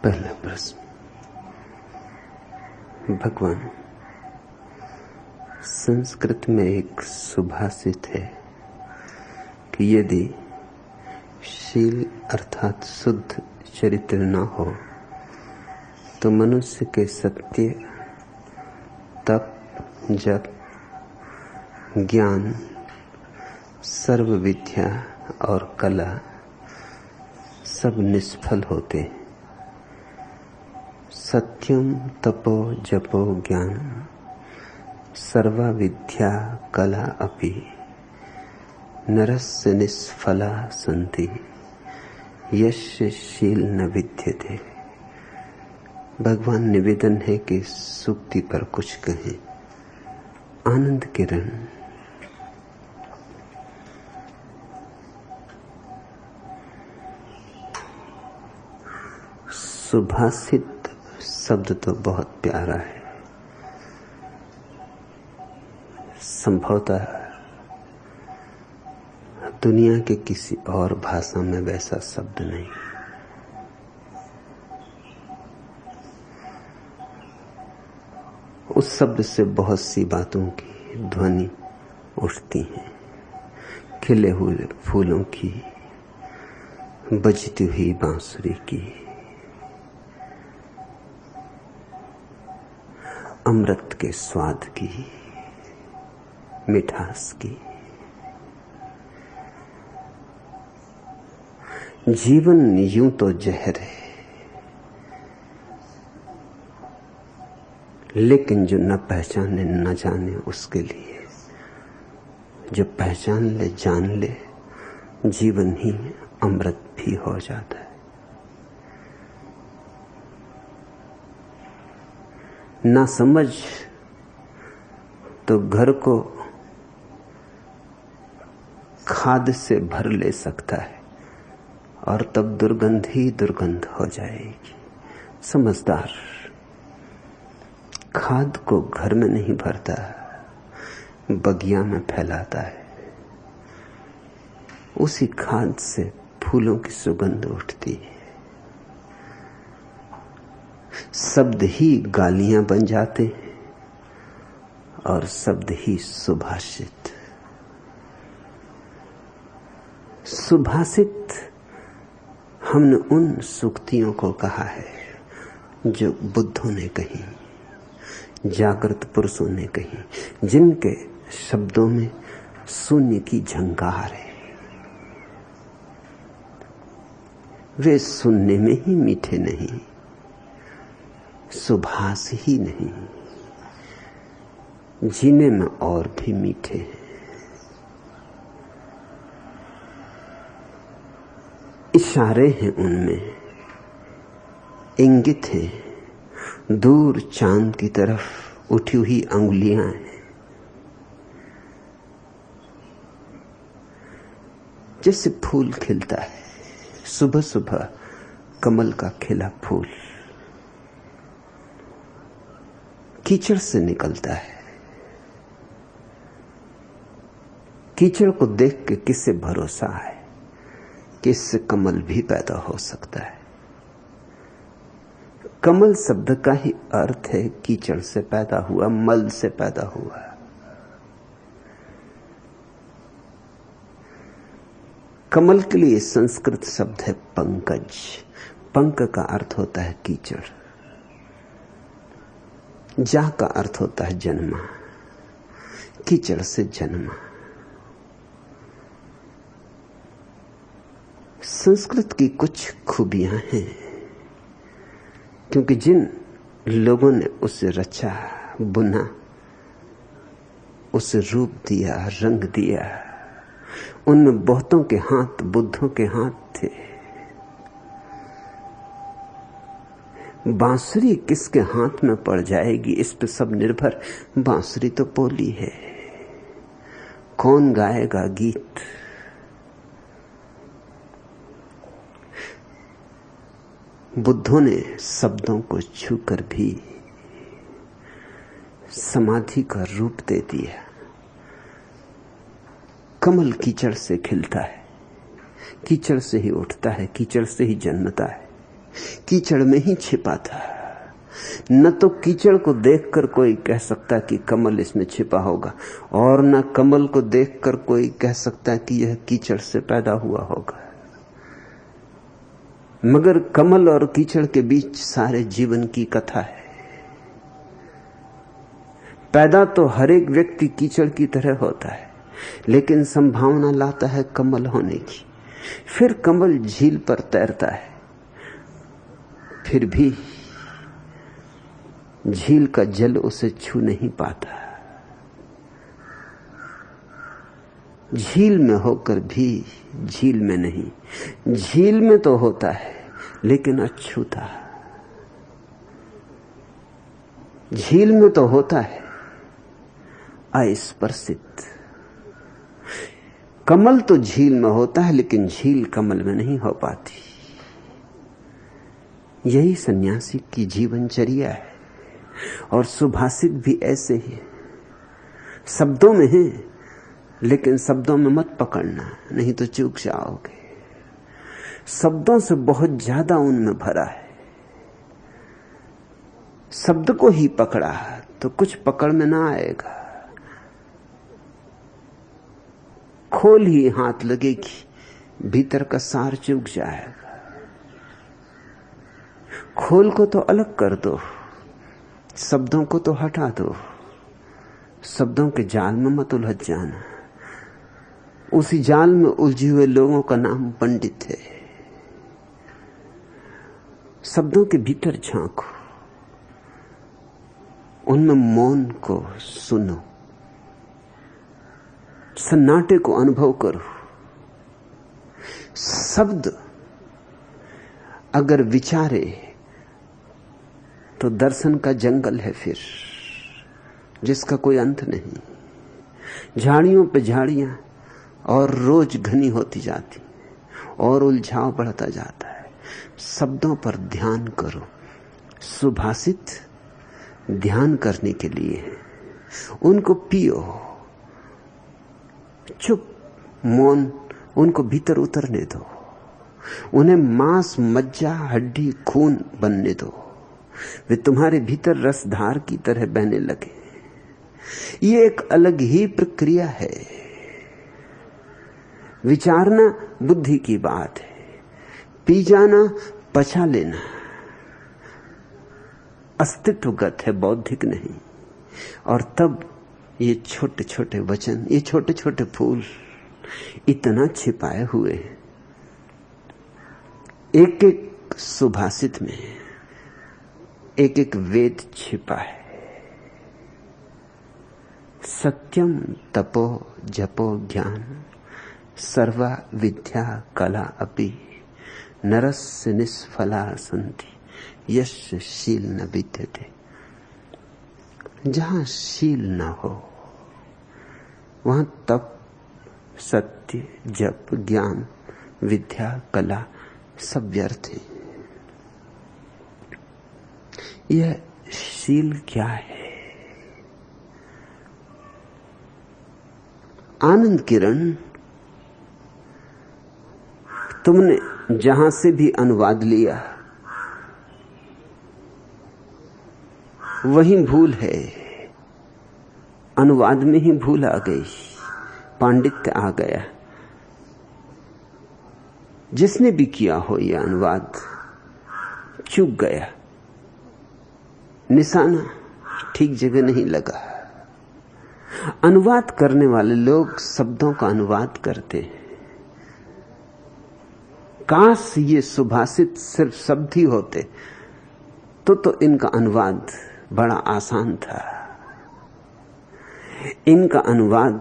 पहला प्रश्न। भगवान, संस्कृत में एक सुभाषित है कि यदि शील अर्थात शुद्ध चरित्र न हो तो मनुष्य के सत्य, तप, जप, ज्ञान, सर्व विद्या और कला सब निष्फल होते। सत्यम तपो जपो ज्ञान सर्वा विद्या कला अपि नरस्य निष्फला सन्ति यस्य शील न विद्यते। भगवान निवेदन है कि सूक्ति पर कुछ कहें। आनंद किरण। सुभाषित शब्द तो बहुत प्यारा है। संभवतः दुनिया के किसी और भाषा में वैसा शब्द नहीं। उस शब्द से बहुत सी बातों की ध्वनि उठती है। खिले हुए फूलों की, बजती हुई बांसुरी की, अमृत के स्वाद की, मिठास की। जीवन यूं तो जहर है, लेकिन जो न पहचाने न जाने उसके लिए, जो पहचान ले जान ले, जीवन ही अमृत भी हो जाता है। ना समझ तो घर को खाद से भर ले सकता है और तब दुर्गंध ही दुर्गंध हो जाएगी। समझदार खाद को घर में नहीं भरता, बगिया में फैलाता है। उसी खाद से फूलों की सुगंध उठती है। शब्द ही गालियां बन जाते हैं और शब्द ही सुभाषित। सुभाषित हमने उन सूक्तियों को कहा है जो बुद्धों ने कही, जागृत पुरुषों ने कही, जिनके शब्दों में शून्य की झंकार है। वे सुनने में ही मीठे नहीं, सुभाष ही नहीं, जीने में और भी मीठे हैं। इशारे हैं उनमें, इंगित हैं, दूर चांद की तरफ उठी हुई अंगुलियां हैं। जैसे फूल खिलता है, सुबह सुबह कमल का खिला फूल कीचड़ से निकलता है। कीचड़ को देख के किससे भरोसा है कि इससे कमल भी पैदा हो सकता है। कमल शब्द का ही अर्थ है कीचड़ से पैदा हुआ, मल से पैदा हुआ। कमल के लिए संस्कृत शब्द है पंकज। पंक का अर्थ होता है कीचड़, जा का अर्थ होता है जन्मा, कीचड़ से जन्मा। संस्कृत की कुछ खूबियां हैं, क्योंकि जिन लोगों ने उसे रचा, बुना, उसे रूप दिया, रंग दिया, उनमें बहुतों के हाथ बुद्धों के हाथ थे। बांसुरी किसके हाथ में पड़ जाएगी इस पे सब निर्भर। बांसुरी तो बोली है, कौन गाएगा गीत। बुद्धों ने शब्दों को छूकर भी समाधि का रूप दे दिया। कमल कीचड़ से खिलता है, कीचड़ से ही उठता है, कीचड़ से ही जन्मता है। कीचड़ में ही छिपा था। न तो कीचड़ को देखकर कोई कह सकता कि कमल इसमें छिपा होगा, और न कमल को देखकर कोई कह सकता कि यह कीचड़ से पैदा हुआ होगा। मगर कमल और कीचड़ के बीच सारे जीवन की कथा है। पैदा तो हर एक व्यक्ति कीचड़ की तरह होता है, लेकिन संभावना लाता है कमल होने की। फिर कमल झील पर तैरता है, फिर भी झील का जल उसे छू नहीं पाता। झील में होकर भी झील में नहीं। झील में तो होता है लेकिन अछूता। झील में तो होता है अस्पर्शित। कमल तो झील में होता है लेकिन झील कमल में नहीं हो पाती। यही सन्यासी की जीवनचर्या है। और सुभाषित भी ऐसे ही शब्दों में है, लेकिन शब्दों में मत पकड़ना, नहीं तो चूक जाओगे। शब्दों से बहुत ज्यादा उनमें भरा है। शब्द को ही पकड़ा तो कुछ पकड़ में ना आएगा। खोल ही हाथ लगेगी, भीतर का सार चूक जाएगा। खोल को तो अलग कर दो, शब्दों को तो हटा दो। शब्दों के जाल में मत उलझ जाना। उसी जाल में उलझे हुए लोगों का नाम पंडित है। शब्दों के भीतर झांको, उनमें मौन को सुनो, सन्नाटे को अनुभव करो। शब्द अगर विचारे तो दर्शन का जंगल है फिर, जिसका कोई अंत नहीं। झाड़ियों पे झाड़ियां और रोज घनी होती जाती और उलझाव बढ़ता जाता है। शब्दों पर ध्यान करो। सुभाषित ध्यान करने के लिए है। उनको पियो, चुप, मौन, उनको भीतर उतरने दो। उन्हें मांस, मज्जा, हड्डी, खून बनने दो। वे तुम्हारे भीतर रसधार की तरह बहने लगे। ये एक अलग ही प्रक्रिया है। विचारना बुद्धि की बात है, पी जाना, पचा लेना अस्तित्वगत है, बौद्धिक नहीं। और तब ये छोटे छोटे वचन, ये छोटे छोटे फूल इतना छिपाए हुए हैं। एक एक सुभाषित में एक एक वेद छिपा है। सत्यम तपो जपो ज्ञान सर्वा विद्या कला अपि नरस्य निष्फला सन्ति यस्य शील न विद्यते। जहां शील न हो वहां तप, सत्य, जप, ज्ञान, विद्या, कला सब व्यर्थ है। यह शील क्या है? आनंद किरण, तुमने जहां से भी अनुवाद लिया वही भूल है। अनुवाद में ही भूल आ गई, पांडित्य आ गया। जिसने भी किया हो यह अनुवाद चूक गया, निशाना ठीक जगह नहीं लगा। अनुवाद करने वाले लोग शब्दों का अनुवाद करते हैं। काश ये सुभाषित सिर्फ शब्द ही होते तो इनका अनुवाद बड़ा आसान था। इनका अनुवाद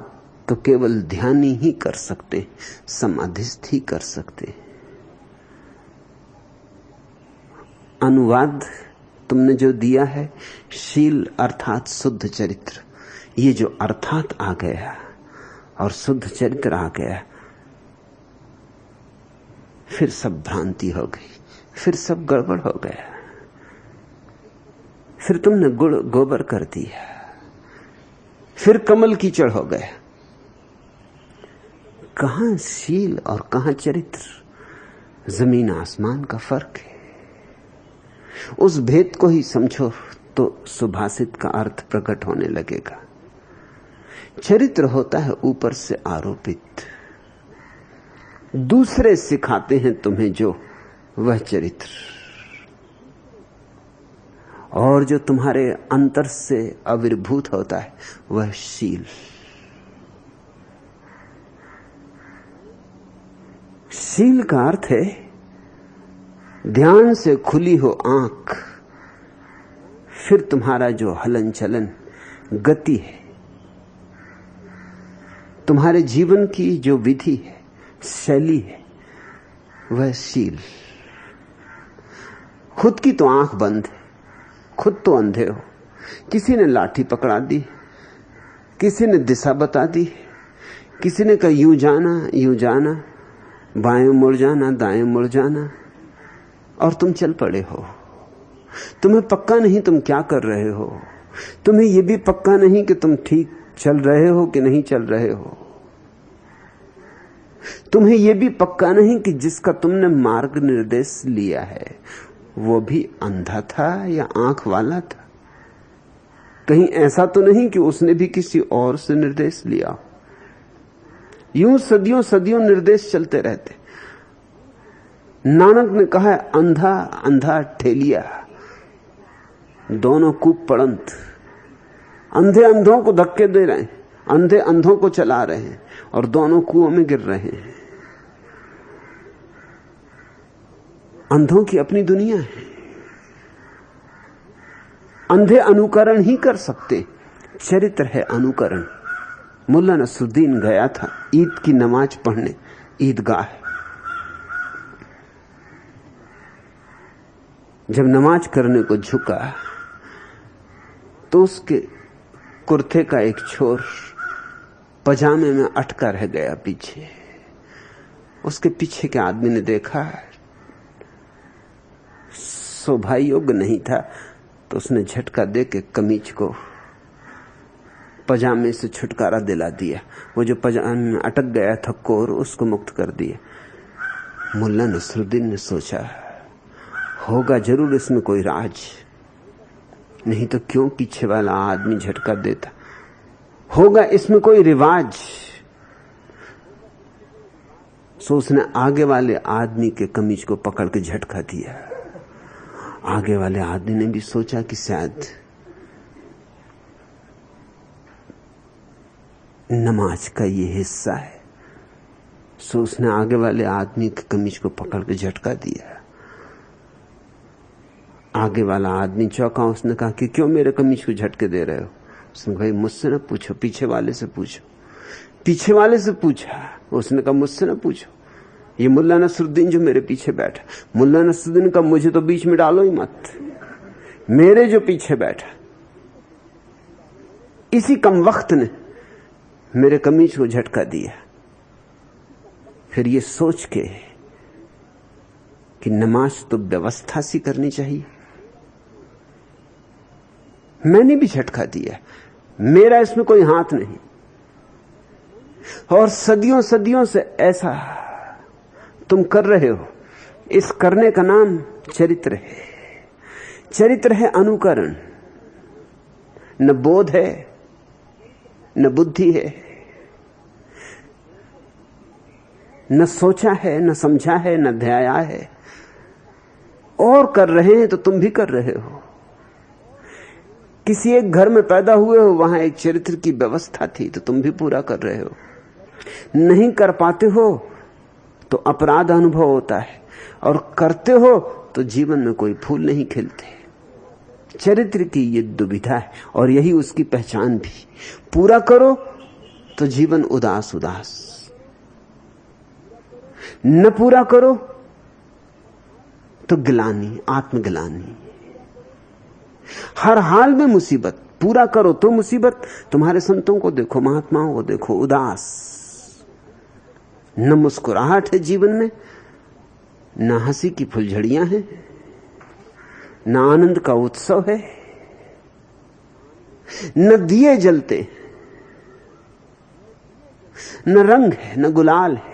तो केवल ध्यानी ही कर सकते, समाधिस्थ ही कर सकते। अनुवाद तुमने जो दिया है, शील अर्थात शुद्ध चरित्र, ये जो अर्थात आ गया और शुद्ध चरित्र आ गया, फिर सब भ्रांति हो गई, फिर सब गड़बड़ हो गया। फिर तुमने गुड़ गोबर कर दिया, फिर कमल कीचड़ हो गया। कहां शील और कहां चरित्र? जमीन आसमान का फर्क है। उस भेद को ही समझो तो सुभाषित का अर्थ प्रकट होने लगेगा। चरित्र होता है ऊपर से आरोपित, दूसरे सिखाते हैं तुम्हें जो, वह चरित्र। और जो तुम्हारे अंतर से आविर्भूत होता है वह शील। शील का अर्थ है ध्यान से खुली हो आंख, फिर तुम्हारा जो हलन चलन गति है, तुम्हारे जीवन की जो विधि है, शैली है, वह शील। खुद की तो आंख बंद है, खुद तो अंधे हो। किसी ने लाठी पकड़ा दी, किसी ने दिशा बता दी, किसी ने कहा यूं जाना, बाएं मुड़ जाना, दाएं मुड़ जाना, और तुम चल पड़े हो। तुम्हें पक्का नहीं तुम क्या कर रहे हो, तुम्हें यह भी पक्का नहीं कि तुम ठीक चल रहे हो कि नहीं चल रहे हो, तुम्हें यह भी पक्का नहीं कि जिसका तुमने मार्ग निर्देश लिया है वो भी अंधा था या आंख वाला था। कहीं ऐसा तो नहीं कि उसने भी किसी और से निर्देश लिया। यूं सदियों सदियों निर्देश चलते रहते। नानक ने कहा है अंधा अंधा ठेलिया दोनों कूप पड़ंत। अंधे अंधों को धक्के दे रहे हैं, अंधे अंधों को चला रहे हैं और दोनों कुओं में गिर रहे हैं। अंधों की अपनी दुनिया है, अंधे अनुकरण ही कर सकते। चरित्र है अनुकरण। मुल्ला नसरुद्दीन गया था ईद की नमाज पढ़ने ईदगाह। जब नमाज करने को झुका तो उसके कुर्ते का एक छोर पजामे में अटका रह गया पीछे। उसके पीछे के आदमी ने देखा, शोभा योग्य नहीं था, तो उसने झटका दे के कमीज को पजामे से छुटकारा दिला दिया। वो जो पजामे में अटक गया था कोर, उसको मुक्त कर दिया। मुल्ला नसरुद्दीन ने सोचा होगा जरूर इसमें कोई राज, नहीं तो क्यों पीछे वाला आदमी झटका देता, होगा इसमें कोई रिवाज। सो उसने आगे वाले आदमी के कमीज को पकड़ के झटका दिया। आगे वाले आदमी ने भी सोचा कि शायद नमाज का ये हिस्सा है, सो उसने आगे वाले आदमी के कमीज को पकड़ के झटका दिया। आगे वाला आदमी चौंका। उसने कहा कि क्यों मेरे कमीज को झटके दे रहे हो? उसने कहा मुझसे ना पूछो, पीछे वाले से पूछो। पीछे वाले से पूछा, उसने कहा मुझसे ना पूछो, ये मुल्ला नसरुद्दीन जो मेरे पीछे बैठा। मुल्ला नसरुद्दीन का मुझे तो बीच में डालो ही मत, मेरे जो पीछे बैठा इसी कम वक्त ने मेरे कमीज को झटका दिया। फिर ये सोच के कि नमाज तो व्यवस्था सी करनी चाहिए, मैंने भी झटका दिया, मेरा इसमें कोई हाथ नहीं। और सदियों सदियों से ऐसा तुम कर रहे हो। इस करने का नाम चरित्र है। चरित्र है अनुकरण। न बोध है, न बुद्धि है, न सोचा है, न समझा है, न ध्याया है। और कर रहे हैं तो तुम भी कर रहे हो। किसी एक घर में पैदा हुए हो, वहां एक चरित्र की व्यवस्था थी तो तुम भी पूरा कर रहे हो। नहीं कर पाते हो तो अपराध अनुभव होता है, और करते हो तो जीवन में कोई फूल नहीं खिलते। चरित्र की ये दुविधा है और यही उसकी पहचान भी। पूरा करो तो जीवन उदास उदास, न पूरा करो तो गिलानी, आत्मगिलानी, हर हाल में मुसीबत। पूरा करो तो मुसीबत। तुम्हारे संतों को देखो, महात्माओं को देखो, उदास, न मुस्कुराहट है जीवन में, न हंसी की फुलझड़ियां हैं, न आनंद का उत्सव है, न दिए जलते, न रंग है, न गुलाल है,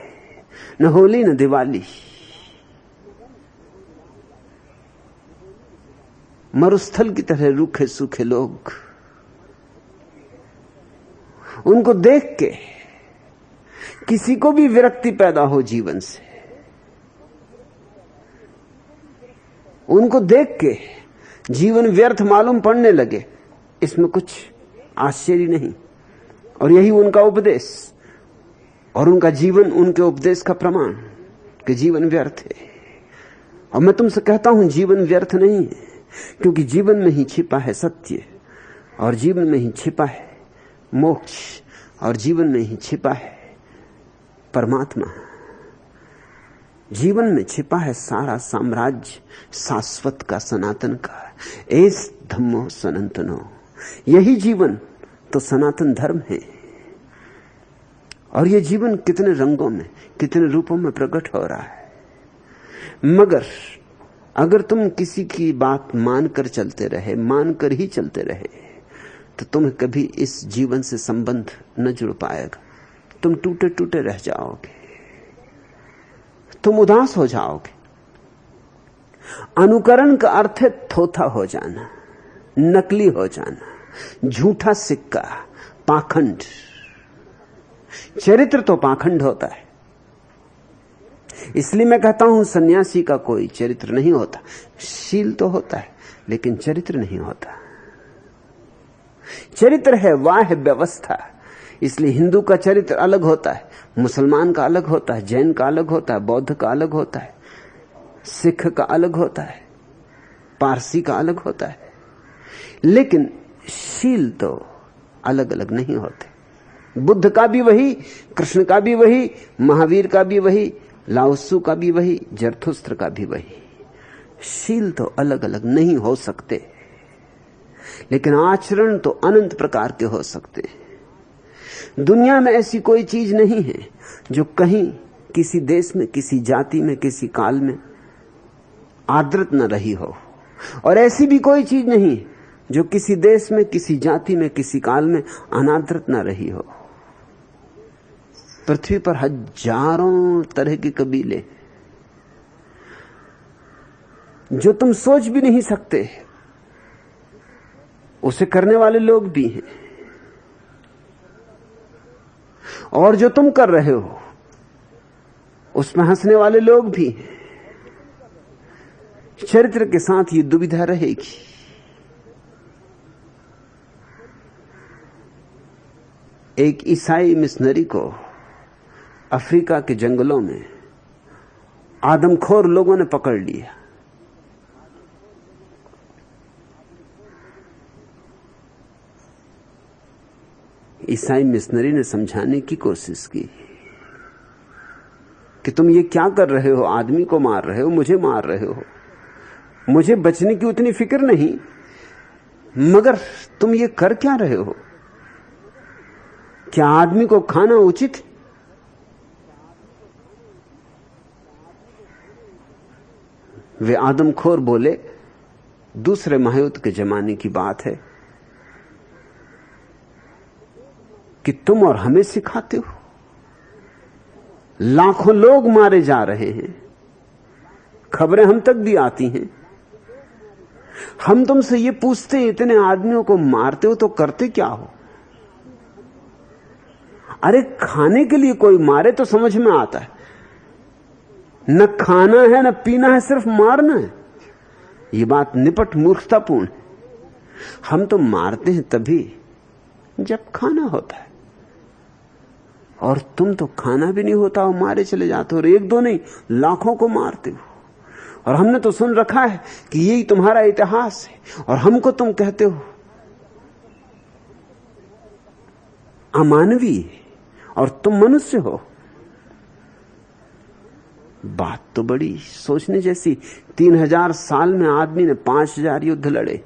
न होली, न दिवाली। मरुस्थल की तरह रूखे सूखे लोग, उनको देख के किसी को भी विरक्ति पैदा हो जीवन से, उनको देख के जीवन व्यर्थ मालूम पड़ने लगे, इसमें कुछ आश्चर्य नहीं। और यही उनका उपदेश और उनका जीवन उनके उपदेश का प्रमाण कि जीवन व्यर्थ है। और मैं तुमसे कहता हूं जीवन व्यर्थ नहीं है, क्योंकि जीवन में ही छिपा है सत्य, और जीवन में ही छिपा है मोक्ष, और जीवन में ही छिपा है परमात्मा। जीवन में छिपा है सारा साम्राज्य शाश्वत का, सनातन का। एस धम्मो सनातनो, यही जीवन तो सनातन धर्म है। और ये जीवन कितने रंगों में, कितने रूपों में प्रकट हो रहा है। मगर अगर तुम किसी की बात मानकर चलते रहे, मानकर ही चलते रहे, तो तुम्हें कभी इस जीवन से संबंध न जुड़ पाएगा। तुम टूटे टूटे रह जाओगे, तुम उदास हो जाओगे। अनुकरण का अर्थ है थोथा हो जाना, नकली हो जाना, झूठा सिक्का, पाखंड। चरित्र तो पाखंड होता है। इसलिए मैं कहता हूं सन्यासी का कोई चरित्र नहीं होता। शील तो होता है लेकिन चरित्र नहीं होता। चरित्र है वाह व्यवस्था। इसलिए हिंदू का चरित्र अलग होता है, मुसलमान का अलग होता है, जैन का अलग होता है, बौद्ध का अलग होता है, सिख का अलग होता है, पारसी का अलग होता है। लेकिन शील तो अलग अलग नहीं होते। बुद्ध का भी वही, कृष्ण का भी वही, महावीर का भी वही, लाओत्सु का भी वही, जरथुस्त्र का भी वही। शील तो अलग अलग नहीं हो सकते, लेकिन आचरण तो अनंत प्रकार के हो सकते हैं। दुनिया में ऐसी कोई चीज नहीं है जो कहीं किसी देश में, किसी जाति में, किसी काल में आदृत न रही हो, और ऐसी भी कोई चीज नहीं जो किसी देश में, किसी जाति में, किसी काल में अनादृत न रही हो। पृथ्वी पर हजारों तरह के कबीले जो तुम सोच भी नहीं सकते, उसे करने वाले लोग भी हैं, और जो तुम कर रहे हो उसमें हंसने वाले लोग भी हैं। चरित्र के साथ ये दुविधा रहेगी। एक ईसाई मिशनरी को अफ्रीका के जंगलों में आदमखोर लोगों ने पकड़ लिया। ईसाई मिशनरी ने समझाने की कोशिश की कि तुम ये क्या कर रहे हो, आदमी को मार रहे हो, मुझे मार रहे हो, मुझे बचने की उतनी फिक्र नहीं, मगर तुम ये कर क्या रहे हो? क्या आदमी को खाना उचित है? वे आदमखोर बोले, दूसरे महायुद्ध के जमाने की बात है कि तुम और हमें सिखाते हो। लाखों लोग मारे जा रहे हैं, खबरें हम तक भी आती हैं। हम तुमसे ये पूछते हैं, इतने आदमियों को मारते हो तो करते क्या हो? अरे खाने के लिए कोई मारे तो समझ में आता है, न खाना है न पीना है, सिर्फ मारना है। ये बात निपट मूर्खतापूर्ण है। हम तो मारते हैं तभी जब खाना होता है, और तुम तो खाना भी नहीं होता और मारे चले जाते हो, और एक दो नहीं लाखों को मारते हो। और हमने तो सुन रखा है कि यही तुम्हारा इतिहास है, और हमको तुम कहते हो अमानवीय, और तुम मनुष्य हो। बात तो बड़ी सोचने जैसी। 3000 साल में आदमी ने 5000 युद्ध लड़े,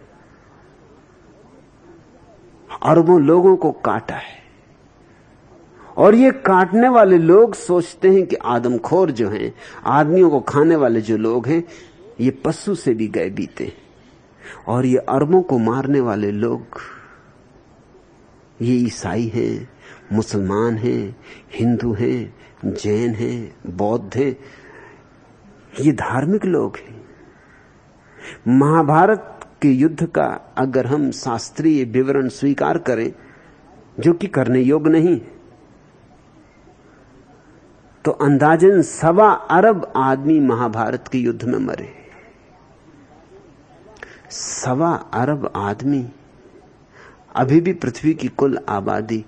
अरबों लोगों को काटा है, और ये काटने वाले लोग सोचते हैं कि आदमखोर जो हैं, आदमियों को खाने वाले जो लोग हैं, ये पशु से भी गए बीते, और ये अरबों को मारने वाले लोग, ये ईसाई हैं, मुसलमान हैं, हिंदू हैं, जैन हैं, बौद्ध हैं, ये धार्मिक लोग हैं। महाभारत के युद्ध का अगर हम शास्त्रीय विवरण स्वीकार करें, जो कि करने योग्य नहीं, तो अंदाजन 1.25 अरब आदमी महाभारत के युद्ध में मरे। 1.25 अरब आदमी। अभी भी पृथ्वी की कुल आबादी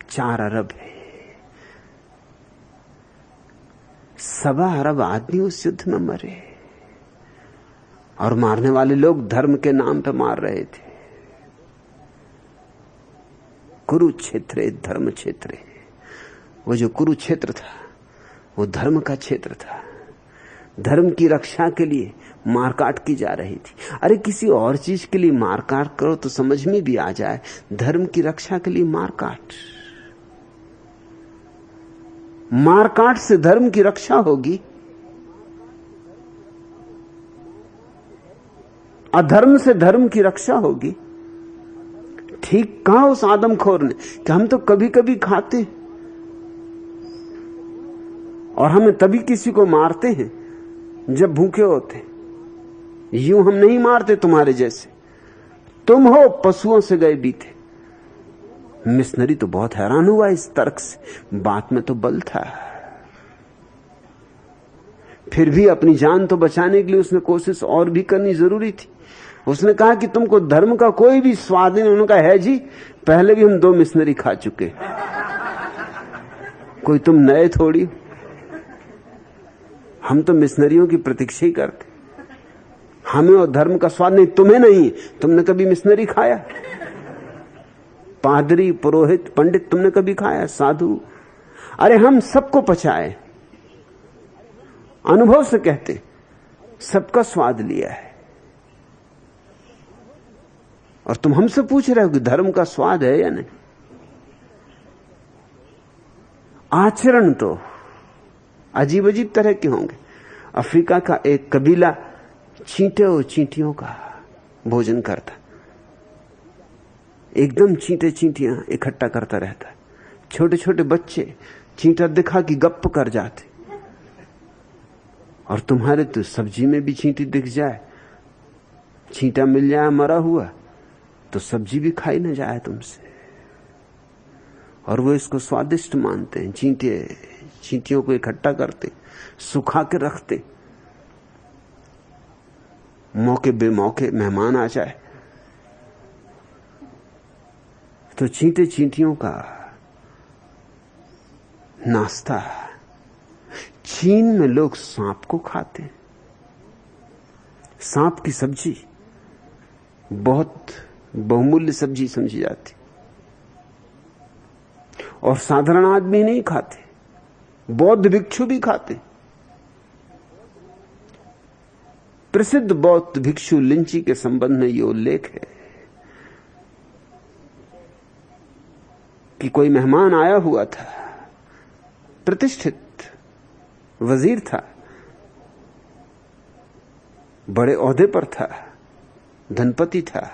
4 अरब है। 1.25 अरब आदमी उस युद्ध में मरे, और मारने वाले लोग धर्म के नाम पर मार रहे थे। कुरुक्षेत्र धर्म क्षेत्र। वो जो कुरुक्षेत्र था वो धर्म का क्षेत्र था। धर्म की रक्षा के लिए मारकाट की जा रही थी। अरे किसी और चीज के लिए मारकाट करो तो समझ में भी आ जाए, धर्म की रक्षा के लिए मारकाट। मारकाट से धर्म की रक्षा होगी, अधर्म से धर्म की रक्षा होगी। ठीक कहा उस आदमखोर ने कि हम तो कभी कभी खाते और हमें तभी किसी को मारते हैं जब भूखे होते। यूं हम नहीं मारते तुम्हारे जैसे, तुम हो पशुओं से गए बीते। मिशनरी तो बहुत हैरान हुआ इस तर्क से, बात में तो बल था। फिर भी अपनी जान तो बचाने के लिए उसने कोशिश और भी करनी जरूरी थी। उसने कहा कि तुमको धर्म का कोई भी स्वाद नहीं। उन्होंने कहा है जी, पहले भी हम 2 मिशनरी खा चुके, कोई तुम नए थोड़ी। हम तो मिशनरियों की प्रतीक्षा ही करते। हमें और धर्म का स्वाद नहीं, तुम्हें नहीं। तुमने कभी मिशनरी खाया? पादरी, पुरोहित, पंडित तुमने कभी खाया? साधु? अरे हम सबको पचाए, अनुभव से कहते, सबका स्वाद लिया है। और तुम हमसे पूछ रहे हो कि धर्म का स्वाद है या नहीं? आचरण तो अजीब अजीब तरह के होंगे। अफ्रीका का एक कबीला चींटे और चींटियों का भोजन करता, एकदम चींटे चींटियां इकट्ठा करता रहता। छोटे छोटे बच्चे चींटा दिखा कि गप कर जाते। और तुम्हारे तो सब्जी में भी चींटी दिख जाए, चींटा मिल जाए मरा हुआ, तो सब्जी भी खाई ना जाए तुमसे। और वो इसको स्वादिष्ट मानते हैं। चींटियों को इकट्ठा करते, सुखा के रखते, मौके बेमौके मेहमान आ जाए तो चींटे चींटियों का नाश्ता। चीन में लोग सांप को खाते हैं। सांप की सब्जी बहुत बहुमूल्य सब्जी समझी जाती, और साधारण आदमी नहीं खाते, बौद्ध भिक्षु भी खाते। प्रसिद्ध बौद्ध भिक्षु लिंची के संबंध में यह उल्लेख है कि कोई मेहमान आया हुआ था, प्रतिष्ठित वजीर था, बड़े ओहदे पर था, धनपति था।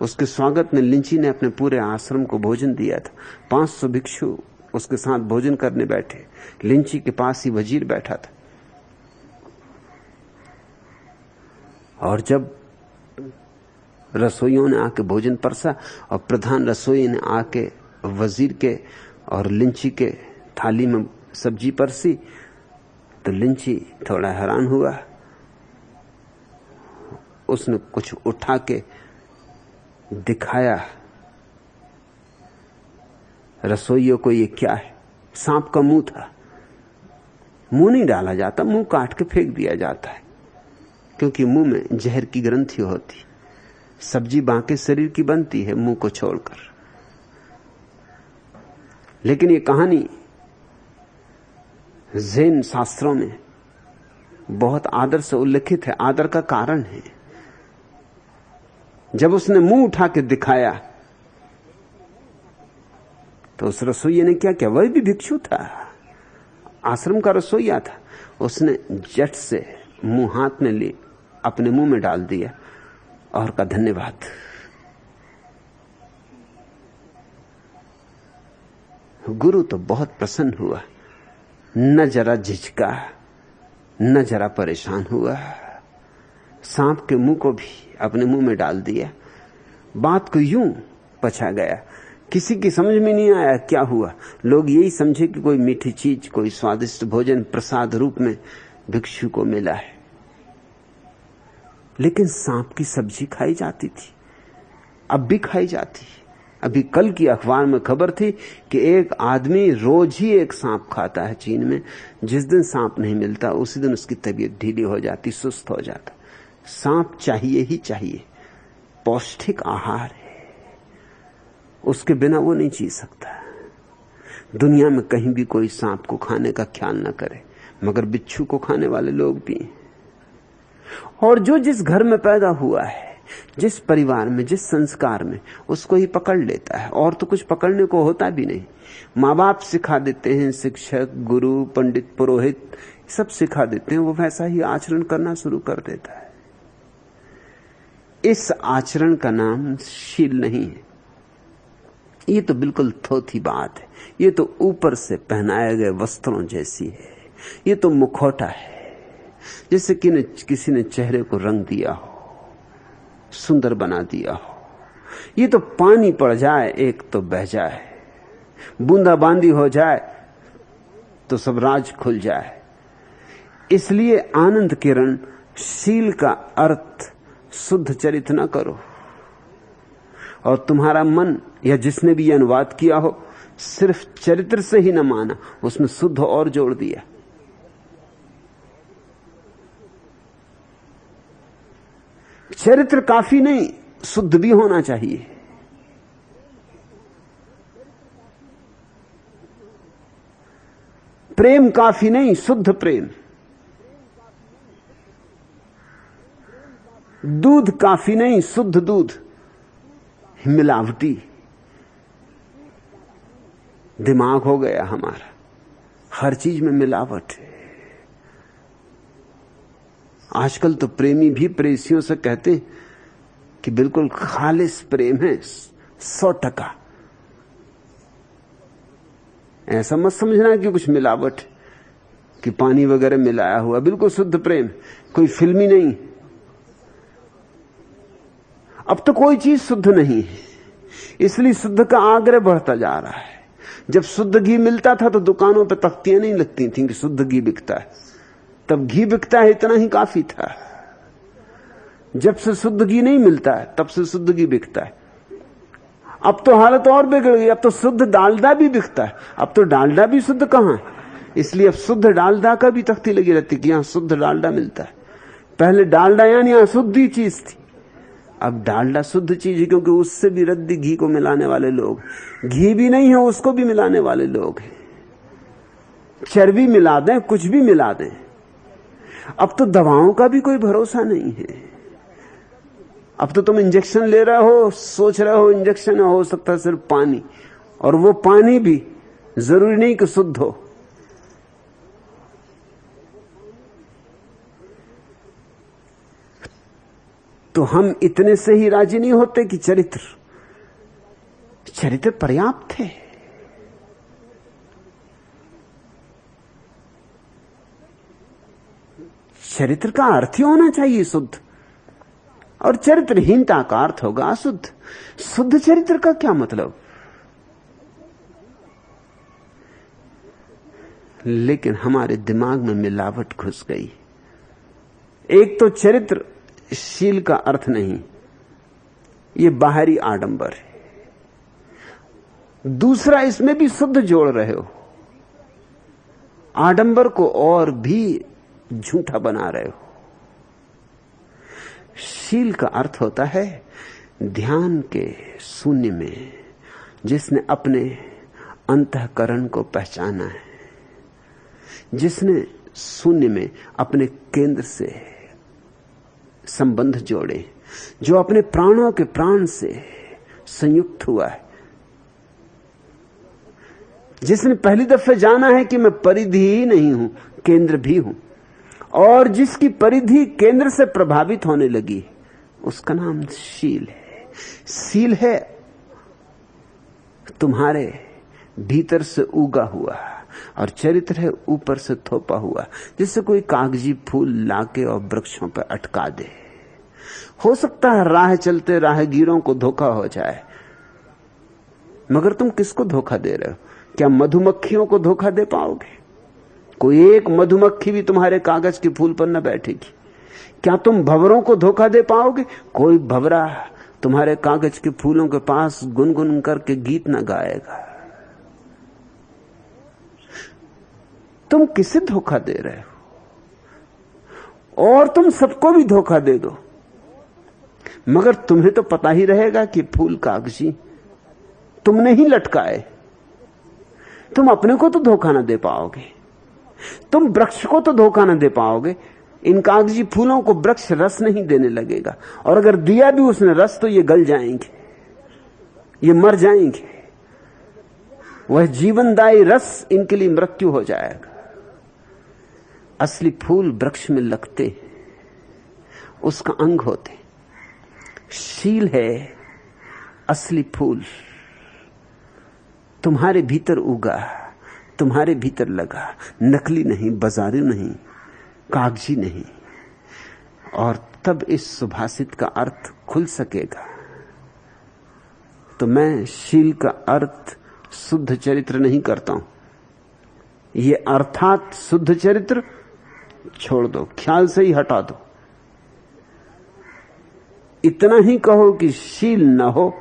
उसके स्वागत में लिंची ने अपने पूरे आश्रम को भोजन दिया था। 500 भिक्षु उसके साथ भोजन करने बैठे। लिंची के पास ही वजीर बैठा था। और जब रसोइयों ने आके भोजन परसा और प्रधान रसोई ने आके वजीर के और लिंची के थाली में सब्जी परसी, तो लिंची थोड़ा हैरान हुआ। उसने कुछ उठा के दिखाया रसोइयों को, ये क्या है? सांप का मुंह था। मुंह नहीं डाला जाता, मुंह काट के फेंक दिया जाता है, क्योंकि मुंह में जहर की ग्रंथि होती। सब्जी बाकी शरीर की बनती है मुंह को छोड़कर। लेकिन ये कहानी ज़ैन शास्त्रों में बहुत आदर से उल्लेखित है। आदर का कारण है, जब उसने मुंह उठा के दिखाया तो उस रसोइये ने क्या किया? वही भी भिक्षु था, आश्रम का रसोइया था। उसने झट से मुंह हाथ में ले अपने मुंह में डाल दिया और कहा धन्यवाद। गुरु तो बहुत प्रसन्न हुआ, न जरा झिझका, न जरा परेशान हुआ। सांप के मुंह को भी अपने मुंह में डाल दिया। बात को यूं पचा गया, किसी की समझ में नहीं आया क्या हुआ। लोग यही समझे कि कोई मीठी चीज, कोई स्वादिष्ट भोजन प्रसाद रूप में भिक्षु को मिला है। लेकिन सांप की सब्जी खाई जाती थी, अब भी खाई जाती। अभी कल की अखबार में खबर थी कि एक आदमी रोज ही एक सांप खाता है चीन में। जिस दिन सांप नहीं मिलता उसी दिन उसकी तबीयत ढीली हो जाती, सुस्त हो जाता। सांप चाहिए ही चाहिए, पौष्टिक आहार है, उसके बिना वो नहीं जी सकता। दुनिया में कहीं भी कोई सांप को खाने का ख्याल न करे, मगर बिच्छू को खाने वाले लोग भी हैं। और जो जिस घर में पैदा हुआ है, जिस परिवार में, जिस संस्कार में, उसको ही पकड़ लेता है। और तो कुछ पकड़ने को होता भी नहीं। माँ बाप सिखा देते हैं, शिक्षक, गुरु, पंडित, पुरोहित सब सिखा देते हैं, वो वैसा ही आचरण करना शुरू कर देता है। इस आचरण का नाम शील नहीं है। ये तो बिल्कुल थोथी बात है। ये तो ऊपर से पहनाए गए वस्त्रों जैसी है। ये तो मुखौटा है, जैसे कि किसी ने चेहरे को रंग दिया हो, सुंदर बना दिया हो। ये तो पानी पड़ जाए एक तो बह जाए, बूंदाबांदी हो जाए तो सब राज खुल जाए। इसलिए आनंद किरण, शील का अर्थ शुद्ध चरित्र न करो। और तुम्हारा मन या जिसने भी अनुवाद किया हो, सिर्फ चरित्र से ही न माना, उसमें शुद्ध और जोड़ दिया। चरित्र काफी नहीं, शुद्ध भी होना चाहिए। प्रेम काफी नहीं, शुद्ध प्रेम। दूध काफी नहीं, शुद्ध दूध। मिलावटी दिमाग हो गया हमारा, हर चीज में मिलावट है। आजकल तो प्रेमी भी प्रेसियों से कहते हैं कि बिल्कुल खालिस प्रेम है, 100%। ऐसा मत समझना कि कुछ मिलावट, कि पानी वगैरह मिलाया हुआ। बिल्कुल शुद्ध प्रेम, कोई फिल्मी नहीं। अब तो कोई चीज शुद्ध नहीं है, इसलिए शुद्ध का आग्रह बढ़ता जा रहा है। जब शुद्ध घी मिलता था तो दुकानों पर तख्तियां नहीं लगती थी कि शुद्ध घी बिकता है, तब घी बिकता है इतना ही काफी था। जब से शुद्ध घी नहीं मिलता है तब से शुद्ध घी बिकता है। अब तो हालत और बिगड़ गई, अब तो शुद्ध डालडा भी बिकता है। अब तो डालडा भी शुद्ध कहां है, इसलिए अब शुद्ध डालडा का भी तख्ती लगी रहती कि यहां शुद्ध डालडा मिलता है। पहले डालडा यानी अशुद्ध चीज थी, अब डालडा शुद्ध चीज है, क्योंकि उससे भी रद्दी घी को मिलाने वाले लोग, घी भी नहीं है उसको भी मिलाने वाले लोग हैं। चर्बी मिला दें, कुछ भी मिला दें। अब तो दवाओं का भी कोई भरोसा नहीं है। अब तो तुम इंजेक्शन ले रहे हो, सोच रहे हो इंजेक्शन हो सकता है सिर्फ पानी, और वो पानी भी जरूरी नहीं कि शुद्ध हो। तो हम इतने से ही राजी नहीं होते कि चरित्र पर्याप्त है। चरित्र का अर्थ ही होना चाहिए शुद्ध, और चरित्रहीनता का अर्थ होगा अशुद्ध। शुद्ध चरित्र का क्या मतलब? लेकिन हमारे दिमाग में मिलावट घुस गई। एक तो चरित्र शील का अर्थ नहीं, ये बाहरी आडंबर है। दूसरा, इसमें भी शुद्ध जोड़ रहे हो, आडंबर को और भी झूठा बना रहे हो। शील का अर्थ होता है ध्यान के शून्य में जिसने अपने अंतःकरण को पहचाना है, जिसने शून्य में अपने केंद्र से संबंध जोड़े, जो अपने प्राणों के प्राण से संयुक्त हुआ है, जिसने पहली दफे जाना है कि मैं परिधि ही नहीं हूं, केंद्र भी हूं, और जिसकी परिधि केंद्र से प्रभावित होने लगी, उसका नाम शील है। शील है तुम्हारे भीतर से उगा हुआ, और चरित्र है ऊपर से थोपा हुआ, जिससे कोई कागजी फूल लाके और वृक्षों पर अटका दे। हो सकता है राह चलते राहगीरों को धोखा हो जाए, मगर तुम किसको धोखा दे रहे हो? क्या मधुमक्खियों को धोखा दे पाओगे? कोई एक मधुमक्खी भी तुम्हारे कागज के फूल पर न बैठेगी। क्या तुम भंवरों को धोखा दे पाओगे? कोई भंवरा तुम्हारे कागज के फूलों के पास गुनगुन करके गीत न गाएगा। तुम किसे धोखा दे रहे हो? और तुम सबको भी धोखा दे दो, मगर तुम्हें तो पता ही रहेगा कि फूल कागजी तुमने ही लटकाए। तुम अपने को तो धोखा ना दे पाओगे, तुम वृक्ष को तो धोखा ना दे पाओगे। इन कागजी फूलों को वृक्ष रस नहीं देने लगेगा, और अगर दिया भी उसने रस तो ये गल जाएंगे, ये मर जाएंगे। वह जीवनदायी रस इनके लिए मृत्यु हो जाएगा। असली फूल वृक्ष में लगते, उसका अंग होते। शील है असली फूल, तुम्हारे भीतर उगा, तुम्हारे भीतर लगा, नकली नहीं, बाजारी नहीं, कागजी नहीं। और तब इस सुभाषित का अर्थ खुल सकेगा। तो मैं शील का अर्थ शुद्ध चरित्र नहीं करता हूं। ये अर्थात शुद्ध चरित्र छोड़ दो, ख्याल से ही हटा दो। इतना ही कहो कि शील न हो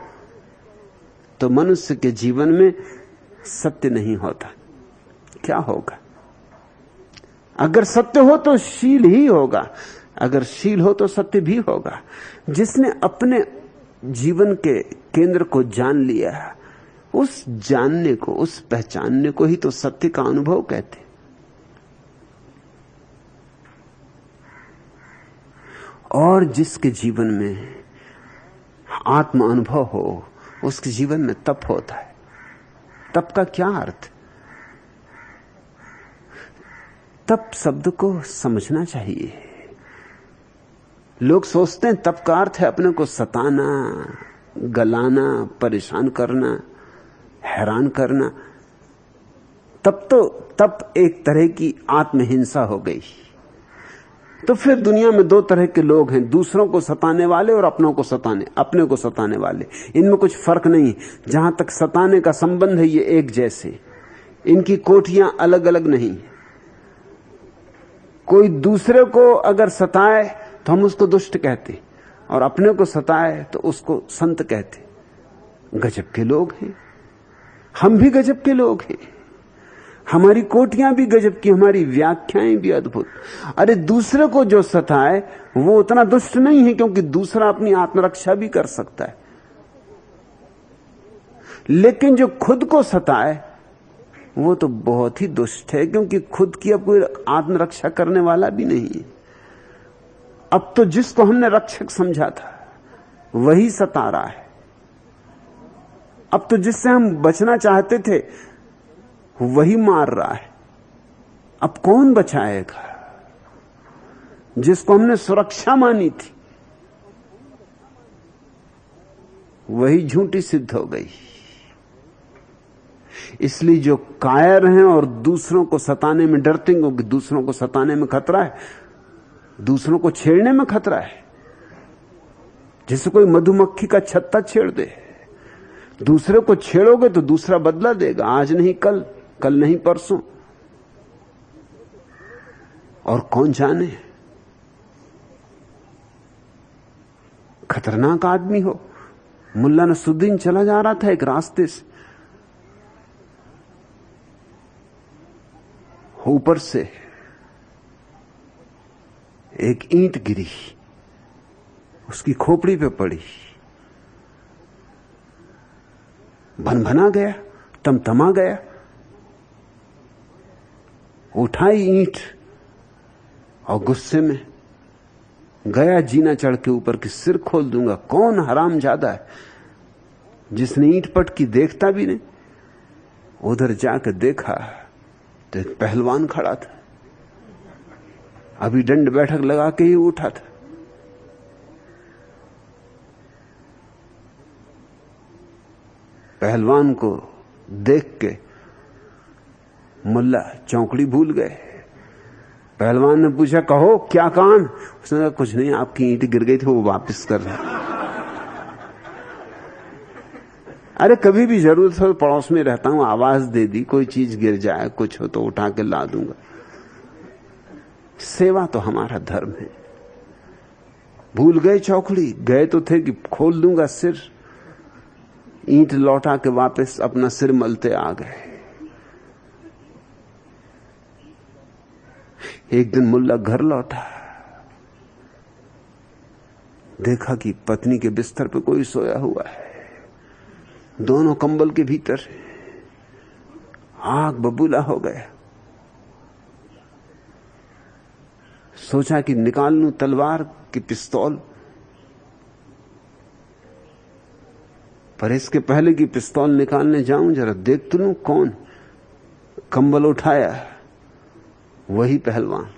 तो मनुष्य के जीवन में सत्य नहीं होता। क्या होगा? अगर सत्य हो तो शील ही होगा, अगर शील हो तो सत्य भी होगा। जिसने अपने जीवन के केंद्र को जान लिया, उस जानने को, उस पहचानने को ही तो सत्य का अनुभव कहते। और जिसके जीवन में आत्म अनुभव हो, उसके जीवन में तप होता है। तप का क्या अर्थ? तप शब्द को समझना चाहिए। लोग सोचते हैं तप का अर्थ है अपने को सताना, गलाना, परेशान करना, हैरान करना। तप एक तरह की आत्महिंसा हो गई। तो फिर दुनिया में दो तरह के लोग हैं, दूसरों को सताने वाले और अपने को सताने वाले। इनमें कुछ फर्क नहीं। जहां तक सताने का संबंध है, ये एक जैसे, इनकी कोठियां अलग अलग नहीं। कोई दूसरे को अगर सताए तो हम उसको दुष्ट कहते, और अपने को सताए तो उसको संत कहते। गजब के लोग हैं, हम भी गजब के लोग हैं। हमारी कोटियां भी गजब की, हमारी व्याख्याएं भी अद्भुत। अरे दूसरे को जो सताए वो उतना दुष्ट नहीं है, क्योंकि दूसरा अपनी आत्मरक्षा भी कर सकता है। लेकिन जो खुद को सताए वो तो बहुत ही दुष्ट है, क्योंकि खुद की अब कोई आत्मरक्षा करने वाला भी नहीं है। अब तो जिसको हमने रक्षक समझा था वही सता रहा है। अब तो जिससे हम बचना चाहते थे वही मार रहा है। अब कौन बचाएगा? जिसको हमने सुरक्षा मानी थी वही झूठी सिद्ध हो गई। इसलिए जो कायर हैं और दूसरों को सताने में डरते हैं, क्योंकि दूसरों को सताने में खतरा है, दूसरों को छेड़ने में खतरा है। जैसे कोई मधुमक्खी का छत्ता छेड़ दे, दूसरे को छेड़ोगे तो दूसरा बदला देगा, आज नहीं कल, कल नहीं परसों। और कौन जाने खतरनाक आदमी हो। मुल्ला नसरुद्दीन चला जा रहा था एक रास्ते से, ऊपर से एक ईंट गिरी, उसकी खोपड़ी पे पड़ी, भनभना गया, तमतमा गया। उठाई ईंट और गुस्से में गया जीना चढ़ के ऊपर कि सिर खोल दूंगा। कौन हरामजादा है जिसने ईंट पटकी, देखता भी नहीं। उधर जाकर देखा तो एक पहलवान खड़ा था, अभी दंड बैठक लगा के ही उठा था। पहलवान को देख के मुल्ला चौकड़ी भूल गए। पहलवान ने पूछा, कहो क्या कान? उसने कहा, कुछ नहीं, आपकी ईंट गिर गई थी, वो वापस कर रहा। अरे कभी भी जरूरत हो पड़ोस में रहता हूं, आवाज दे दी, कोई चीज गिर जाए, कुछ हो तो उठा के ला दूंगा। सेवा तो हमारा धर्म है। भूल गए चौकड़ी, गए तो थे कि खोल दूंगा सिर, ईंट लौटा के वापस अपना सिर मलते आ गए। एक दिन मुल्ला घर लौटा, देखा कि पत्नी के बिस्तर पे कोई सोया हुआ है, दोनों कंबल के भीतर। आग बबूला हो गया। सोचा कि निकाल लूं तलवार की पिस्तौल, पर इसके पहले कि पिस्तौल निकालने जाऊं जरा देख तो लूं कौन। कंबल उठाया, वही पहलवान।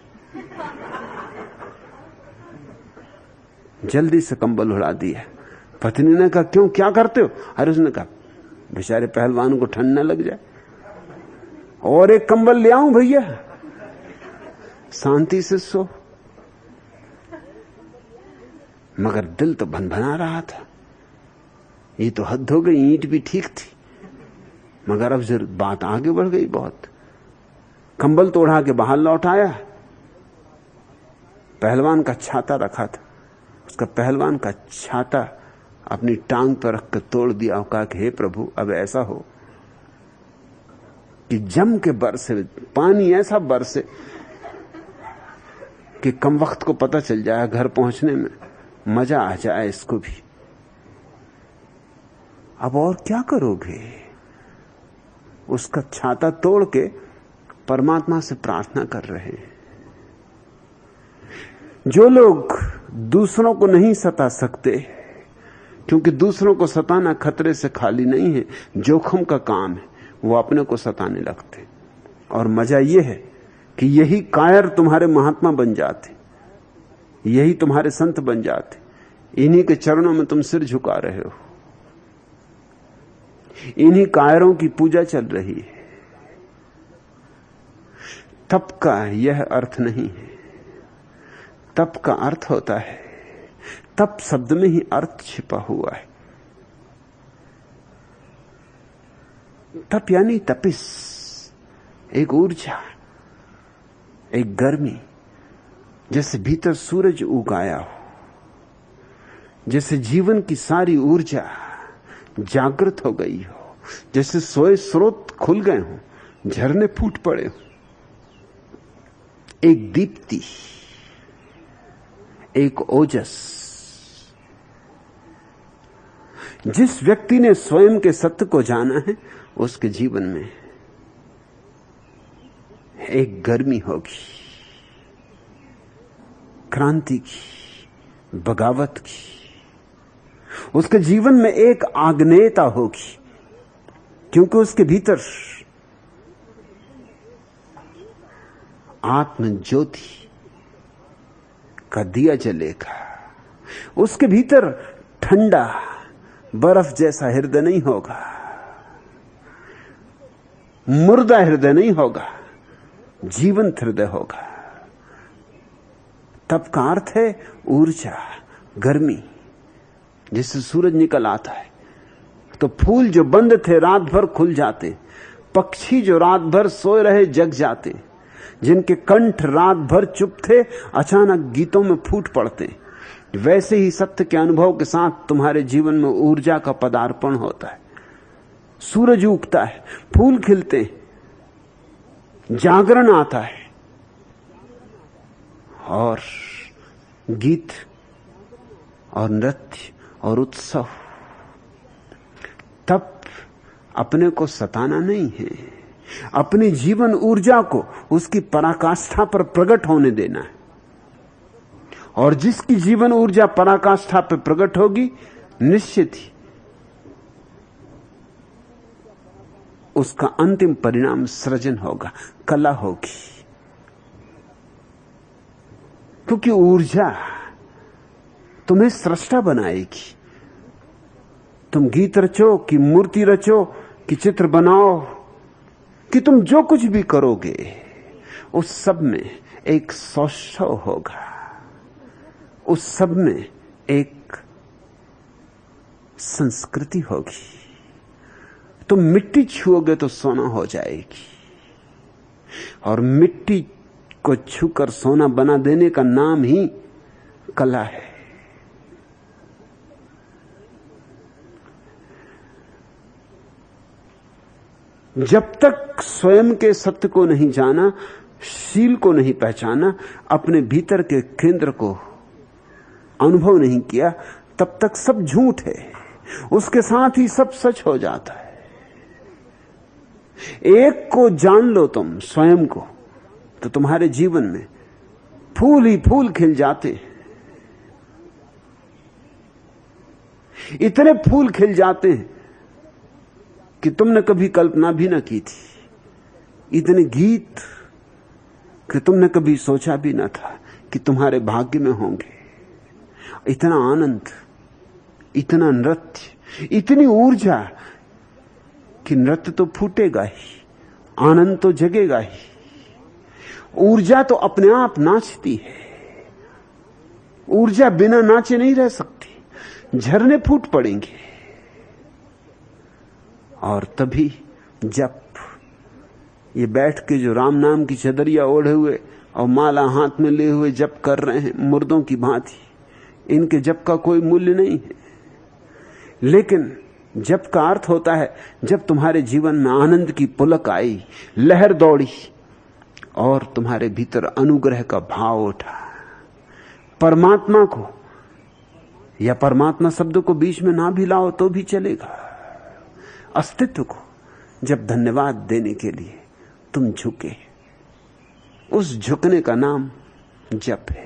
जल्दी से कंबल उड़ा दिया। पत्नी ने कहा, क्यों, क्या करते हो? अरे उसने कहा, बेचारे पहलवान को ठंड न लग जाए। और एक कंबल ले आऊं भैया? शांति से सो। मगर दिल तो भनभना रहा था, ये तो हद हो गई। ईंट भी ठीक थी, मगर अब जरूर बात आगे बढ़ गई बहुत। कंबल तो उड़ा के बाहर लौट आया। पहलवान का छाता रखा था, उसका पहलवान का छाता अपनी टांग पर रख कर तोड़ दिया और कहा कि हे प्रभु, अब ऐसा हो कि जम के बरसे, पानी ऐसा बरसे कि कम वक्त को पता चल जाए, घर पहुंचने में मजा आ जाए इसको भी। अब और क्या करोगे? उसका छाता तोड़ के परमात्मा से प्रार्थना कर रहे हैं। जो लोग दूसरों को नहीं सता सकते, क्योंकि दूसरों को सताना खतरे से खाली नहीं है, जोखिम का काम है, वो अपने को सताने लगते। और मजा यह है कि यही कायर तुम्हारे महात्मा बन जाते, यही तुम्हारे संत बन जाते। इन्हीं के चरणों में तुम सिर झुका रहे हो, इन्हीं कायरों की पूजा चल रही है। तप का यह अर्थ नहीं है। तप का अर्थ होता है, तप शब्द में ही अर्थ छिपा हुआ है। तप यानी तपिस, एक ऊर्जा, एक गर्मी, जैसे भीतर सूरज उगाया हो, जैसे जीवन की सारी ऊर्जा जागृत हो गई हो, जैसे सोए स्रोत खुल गए हो, झरने फूट पड़े हो। एक दीप्ति, एक ओजस। जिस व्यक्ति ने स्वयं के सत्य को जाना है, उसके जीवन में एक गर्मी होगी, क्रांति की, बगावत की। उसके जीवन में एक आग्नेयता होगी, क्योंकि उसके भीतर आत्म ज्योति का दिया जलेगा। उसके भीतर ठंडा बर्फ जैसा हृदय नहीं होगा, मुर्दा हृदय नहीं होगा, जीवंत हृदय होगा। तप का अर्थ है ऊर्जा, गर्मी। जिससे सूरज निकल आता है तो फूल जो बंद थे रात भर खुल जाते, पक्षी जो रात भर सोए रहे जग जाते, जिनके कंठ रात भर चुप थे अचानक गीतों में फूट पड़ते। वैसे ही सत्य के अनुभव के साथ तुम्हारे जीवन में ऊर्जा का पदार्पण होता है। सूरज उगता है, फूल खिलते हैं, जागरण आता है और गीत और नृत्य और उत्सव। तप अपने को सताना नहीं है, अपनी जीवन ऊर्जा को उसकी पराकाष्ठा पर प्रकट होने देना है। और जिसकी जीवन ऊर्जा पराकाष्ठा पर प्रकट होगी, निश्चित ही उसका अंतिम परिणाम सृजन होगा, कला होगी। क्योंकि ऊर्जा तुम्हें सृष्टा बनाएगी। तुम गीत रचो कि मूर्ति रचो कि चित्र बनाओ कि तुम जो कुछ भी करोगे, उस सब में एक सौष्ठव होगा, उस सब में एक संस्कृति होगी। तुम मिट्टी छुओगे तो सोना हो जाएगी, और मिट्टी को छूकर सोना बना देने का नाम ही कला है। जब तक स्वयं के सत्य को नहीं जाना, शील को नहीं पहचाना, अपने भीतर के केंद्र को अनुभव नहीं किया, तब तक सब झूठ है, उसके साथ ही सब सच हो जाता है। एक को जान लो तुम, स्वयं को, तो तुम्हारे जीवन में फूल ही फूल खिल जाते, इतने फूल खिल जाते हैं कि तुमने कभी कल्पना भी न की थी, इतने गीत कि तुमने कभी सोचा भी न था कि तुम्हारे भाग्य में होंगे, इतना आनंद, इतना नृत्य, इतनी ऊर्जा कि नृत्य तो फूटेगा ही, आनंद तो जगेगा ही। ऊर्जा तो अपने आप नाचती है, ऊर्जा बिना नाचे नहीं रह सकती, झरने फूट पड़ेंगे। और तभी जब ये बैठ के जो राम नाम की चदरिया ओढ़े हुए और माला हाथ में लिए हुए जप कर रहे हैं मुर्दों की भांति, इनके जप का कोई मूल्य नहीं है। लेकिन जप का अर्थ होता है जब तुम्हारे जीवन में आनंद की पुलक आई, लहर दौड़ी और तुम्हारे भीतर अनुग्रह का भाव उठा। परमात्मा को या परमात्मा शब्द को बीच में ना भी लाओ तो भी चलेगा, अस्तित्व को जब धन्यवाद देने के लिए तुम झुके, उस झुकने का नाम जप है।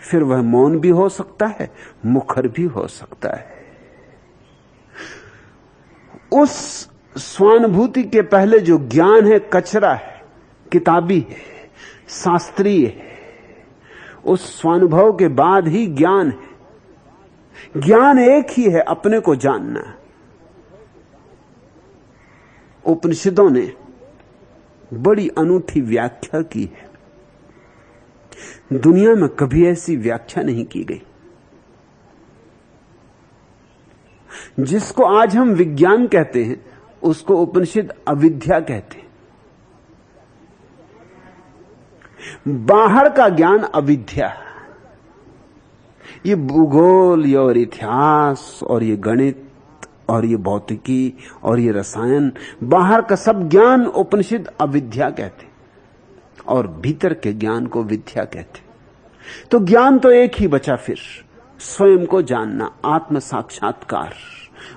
फिर वह मौन भी हो सकता है, मुखर भी हो सकता है। उस स्वानुभूति के पहले जो ज्ञान है कचरा है, किताबी है, शास्त्रीय है। उस स्वानुभव के बाद ही ज्ञान है। ज्ञान एक ही है, अपने को जानना। उपनिषदों ने बड़ी अनूठी व्याख्या की है, दुनिया में कभी ऐसी व्याख्या नहीं की गई। जिसको आज हम विज्ञान कहते हैं उसको उपनिषद अविद्या कहते हैं। बाहर का ज्ञान अविद्या, ये भूगोल और इतिहास और ये गणित और ये भौतिकी और ये रसायन, बाहर का सब ज्ञान उपनिषद अविद्या कहते, और भीतर के ज्ञान को विद्या कहते। तो ज्ञान तो एक ही बचा फिर, स्वयं को जानना, आत्म साक्षात्कार,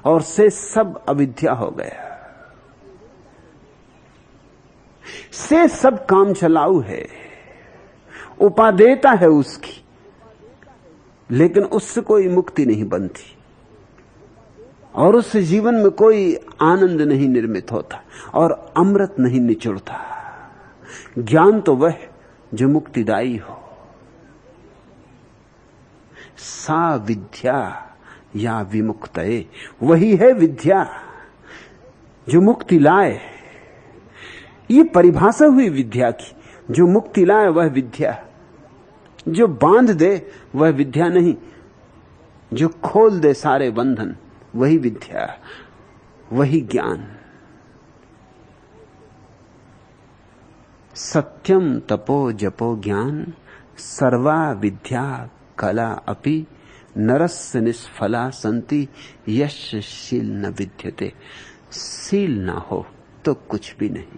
और से सब अविद्या हो गया। से सब काम चलाऊ है, उपादेयता है उसकी, लेकिन उससे कोई मुक्ति नहीं बनती और उससे जीवन में कोई आनंद नहीं निर्मित होता और अमृत नहीं निचुड़ता। ज्ञान तो वह जो मुक्तिदायी हो। सा विद्या या विमुक्तये, वही है विद्या जो मुक्ति लाए। ये परिभाषा हुई विद्या की, जो मुक्ति लाए वह विद्या, जो बांध दे वह विद्या नहीं, जो खोल दे सारे बंधन वही विद्या, वही ज्ञान। सत्यम तपो जपो ज्ञान सर्वा विद्या कला अपि नरस्य निष्फला संति यशशील न विद्यते। शील ना हो तो कुछ भी नहीं,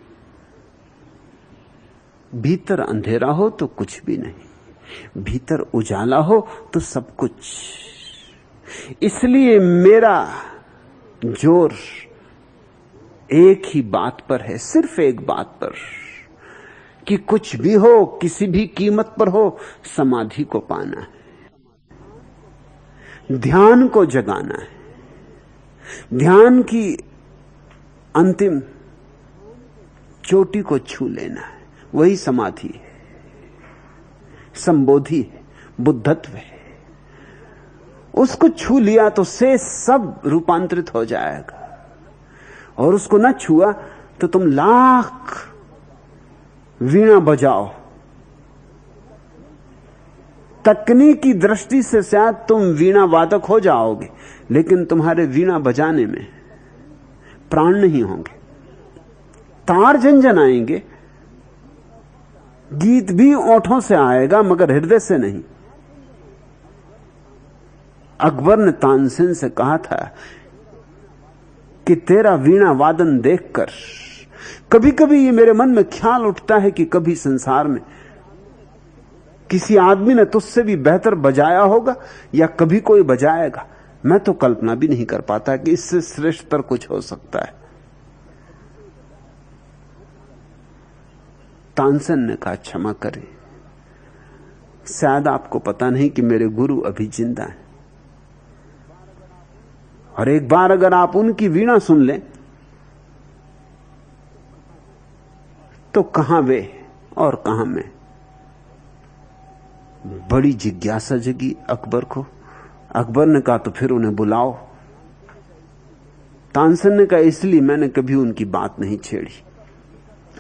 भीतर अंधेरा हो तो कुछ भी नहीं, भीतर उजाला हो तो सब कुछ। इसलिए मेरा जोर एक ही बात पर है, सिर्फ एक बात पर, कि कुछ भी हो, किसी भी कीमत पर हो, समाधि को पाना है, ध्यान को जगाना है। ध्यान की अंतिम चोटी को छू लेना है, वही समाधि है, संबोधि है, बुद्धत्व है। उसको छू लिया तो से सब रूपांतरित हो जाएगा, और उसको न छुआ तो तुम लाख वीणा बजाओ। तकनीकी दृष्टि से शायद तुम वीणा वादक हो जाओगे, लेकिन तुम्हारे वीणा बजाने में प्राण नहीं होंगे। तार झंझनाएंगे, गीत भी ओठों से आएगा मगर हृदय से नहीं। अकबर ने तानसेन से कहा था कि तेरा वीणा वादन देखकर कभी कभी ये मेरे मन में ख्याल उठता है कि कभी संसार में किसी आदमी ने तुझसे भी बेहतर बजाया होगा या कभी कोई बजाएगा। मैं तो कल्पना भी नहीं कर पाता कि इससे श्रेष्ठतर कुछ हो सकता है। तानसेन ने कहा, क्षमा करें, शायद आपको पता नहीं कि मेरे गुरु अभी जिंदा हैं, और एक बार अगर आप उनकी वीणा सुन लें तो कहां वे और कहां मैं। बड़ी जिज्ञासा जगी अकबर को। अकबर ने कहा, तो फिर उन्हें बुलाओ। तानसेन ने कहा, इसलिए मैंने कभी उनकी बात नहीं छेड़ी।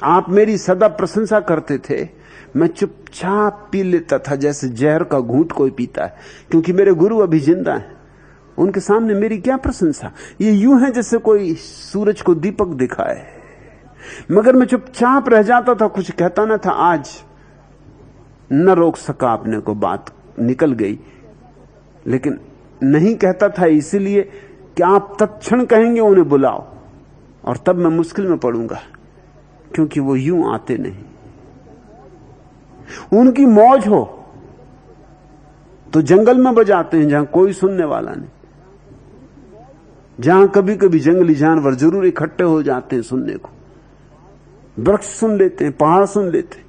आप मेरी सदा प्रशंसा करते थे, मैं चुपचाप पी लेता था जैसे जहर का घूंट कोई पीता है, क्योंकि मेरे गुरु अभी जिंदा हैं। उनके सामने मेरी क्या प्रशंसा। ये यूं है जैसे कोई सूरज को दीपक दिखाए, मगर मैं चुपचाप रह जाता था, कुछ कहता ना था। आज न रोक सका अपने को, बात निकल गई, लेकिन नहीं कहता था इसलिए कि आप तत्क्षण कहेंगे उन्हें बुलाओ, और तब मैं मुश्किल में पड़ूंगा, क्योंकि वो यूं आते नहीं। उनकी मौज हो तो जंगल में बजाते हैं जहां कोई सुनने वाला नहीं, जहां कभी कभी जंगली जानवर जरूर इकट्ठे हो जाते हैं सुनने को। वृक्ष सुन लेते हैं, पहाड़ सुन लेते हैं,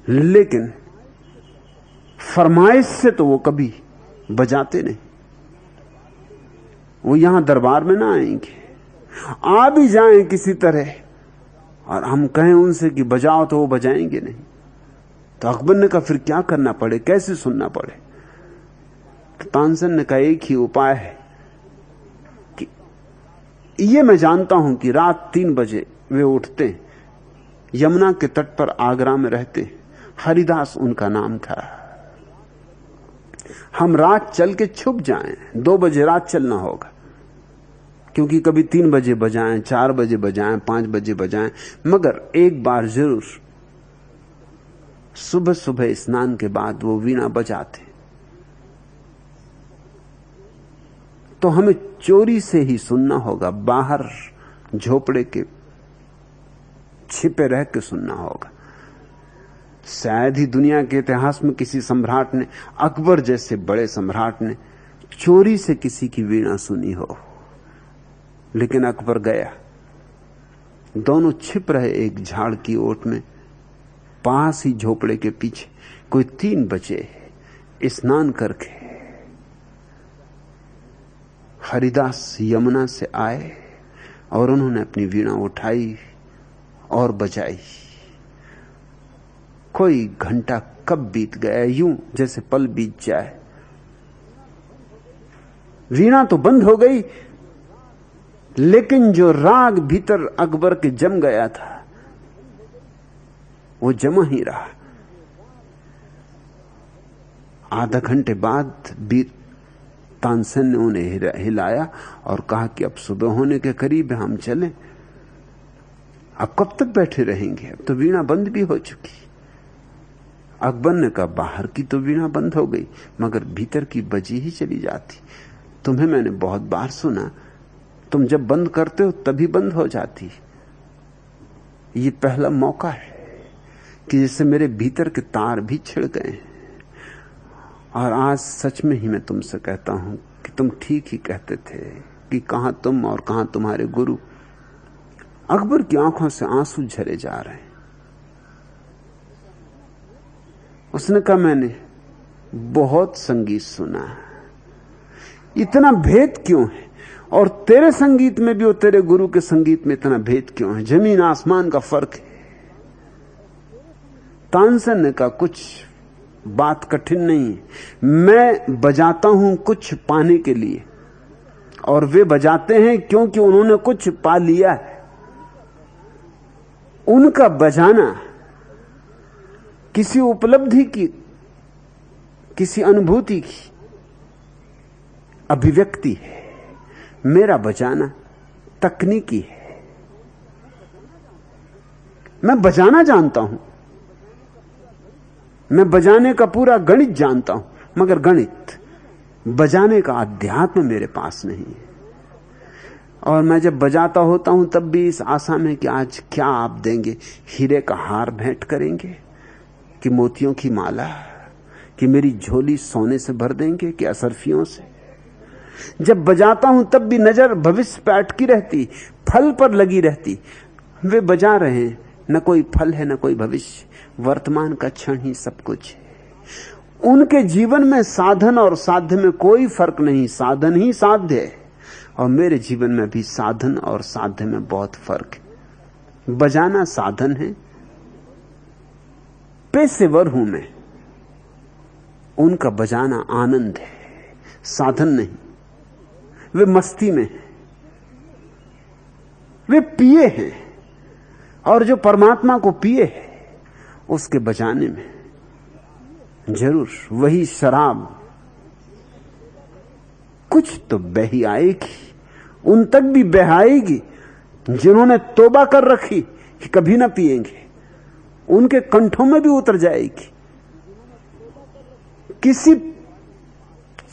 लेकिन फरमाइश से तो वो कभी बजाते नहीं। वो यहां दरबार में ना आएंगे। आ भी जाएं किसी तरह और हम कहें उनसे कि बजाओ, तो वो बजाएंगे नहीं। तो अकबर ने कहा, फिर क्या करना पड़े, कैसे सुनना पड़े। तो तानसेन ने कहा, एक ही उपाय है कि ये मैं जानता हूं कि रात 3 बजे वे उठते, यमुना के तट पर आगरा में रहते, हरिदास उनका नाम था। हम रात चल के छुप जाएं, 2 बजे रात चलना होगा, क्योंकि कभी 3 बजे बजाएं, 4 बजे बजाएं, 5 बजे बजाएं, मगर एक बार जरूर सुबह सुबह स्नान के बाद वो वीणा बजाते। तो हमें चोरी से ही सुनना होगा, बाहर झोपड़े के छिपे रह के सुनना होगा। शायद ही दुनिया के इतिहास में किसी सम्राट ने, अकबर जैसे बड़े सम्राट ने, चोरी से किसी की वीणा सुनी हो। लेकिन अकबर गया, दोनों छिप रहे एक झाड़ की ओट में, पास ही झोपड़े के पीछे। कोई 3 बजे स्नान करके हरिदास यमुना से आए और उन्होंने अपनी वीणा उठाई और बजाई। कोई घंटा कब बीत गया, यूं जैसे पल बीत जाए। वीणा तो बंद हो गई, लेकिन जो राग भीतर अकबर के जम गया था वो जमा ही रहा। आधा घंटे बाद भी तानसेन ने उन्हें हिलाया और कहा कि अब सुबह होने के करीब है, हम चलें। अब कब तक बैठे रहेंगे, अब तो वीणा बंद भी हो चुकी। अकबर ने कहा, बाहर की तो वीणा बंद हो गई, मगर भीतर की बजी ही चली जाती। तुम्हें मैंने बहुत बार सुना, तुम जब बंद करते हो तभी बंद हो जाती। ये पहला मौका है कि जैसे मेरे भीतर के तार भी छिड़ गए। और आज सच में ही मैं तुमसे कहता हूं कि तुम ठीक ही कहते थे कि कहां तुम और कहां तुम्हारे गुरु। अकबर की आंखों से आंसू झरे जा रहे हैं। उसने कहा, मैंने बहुत संगीत सुना है, इतना भेद क्यों है? और तेरे संगीत में भी और तेरे गुरु के संगीत में इतना भेद क्यों है? जमीन आसमान का फर्क है। तानसेन ने कहा, कुछ बात कठिन नहीं है। मैं बजाता हूं कुछ पाने के लिए, और वे बजाते हैं क्योंकि उन्होंने कुछ पा लिया है। उनका बजाना किसी उपलब्धि की, किसी अनुभूति की अभिव्यक्ति है। मेरा बजाना तकनीकी है। मैं बजाना जानता हूं, मैं बजाने का पूरा गणित जानता हूं, मगर गणित बजाने का अध्यात्म मेरे पास नहीं है। और मैं जब बजाता होता हूं तब भी इस आशा में कि आज क्या आप देंगे, हीरे का हार भेंट करेंगे कि मोतियों की माला, कि मेरी झोली सोने से भर देंगे कि असरफियों से। जब बजाता हूं तब भी नजर भविष्य पर अटकी रहती, फल पर लगी रहती। वे बजा रहे हैं, न कोई फल है न कोई भविष्य, वर्तमान का क्षण ही सब कुछ है। उनके जीवन में साधन और साध्य में कोई फर्क नहीं, साधन ही साध्य है। और मेरे जीवन में भी साधन और साध्य में बहुत फर्क है। बजाना साधन है, पेशेवर हूं मैं, उनका बजाना आनंद है, साधन नहीं। वे मस्ती में हैं, वे पिए हैं, और जो परमात्मा को पिए है उसके बजाने में जरूर वही शराब कुछ तो बही आएगी। उन तक भी बहाएगी जिन्होंने तौबा कर रखी कि कभी ना पिएंगे, उनके कंठों में भी उतर जाएगी। किसी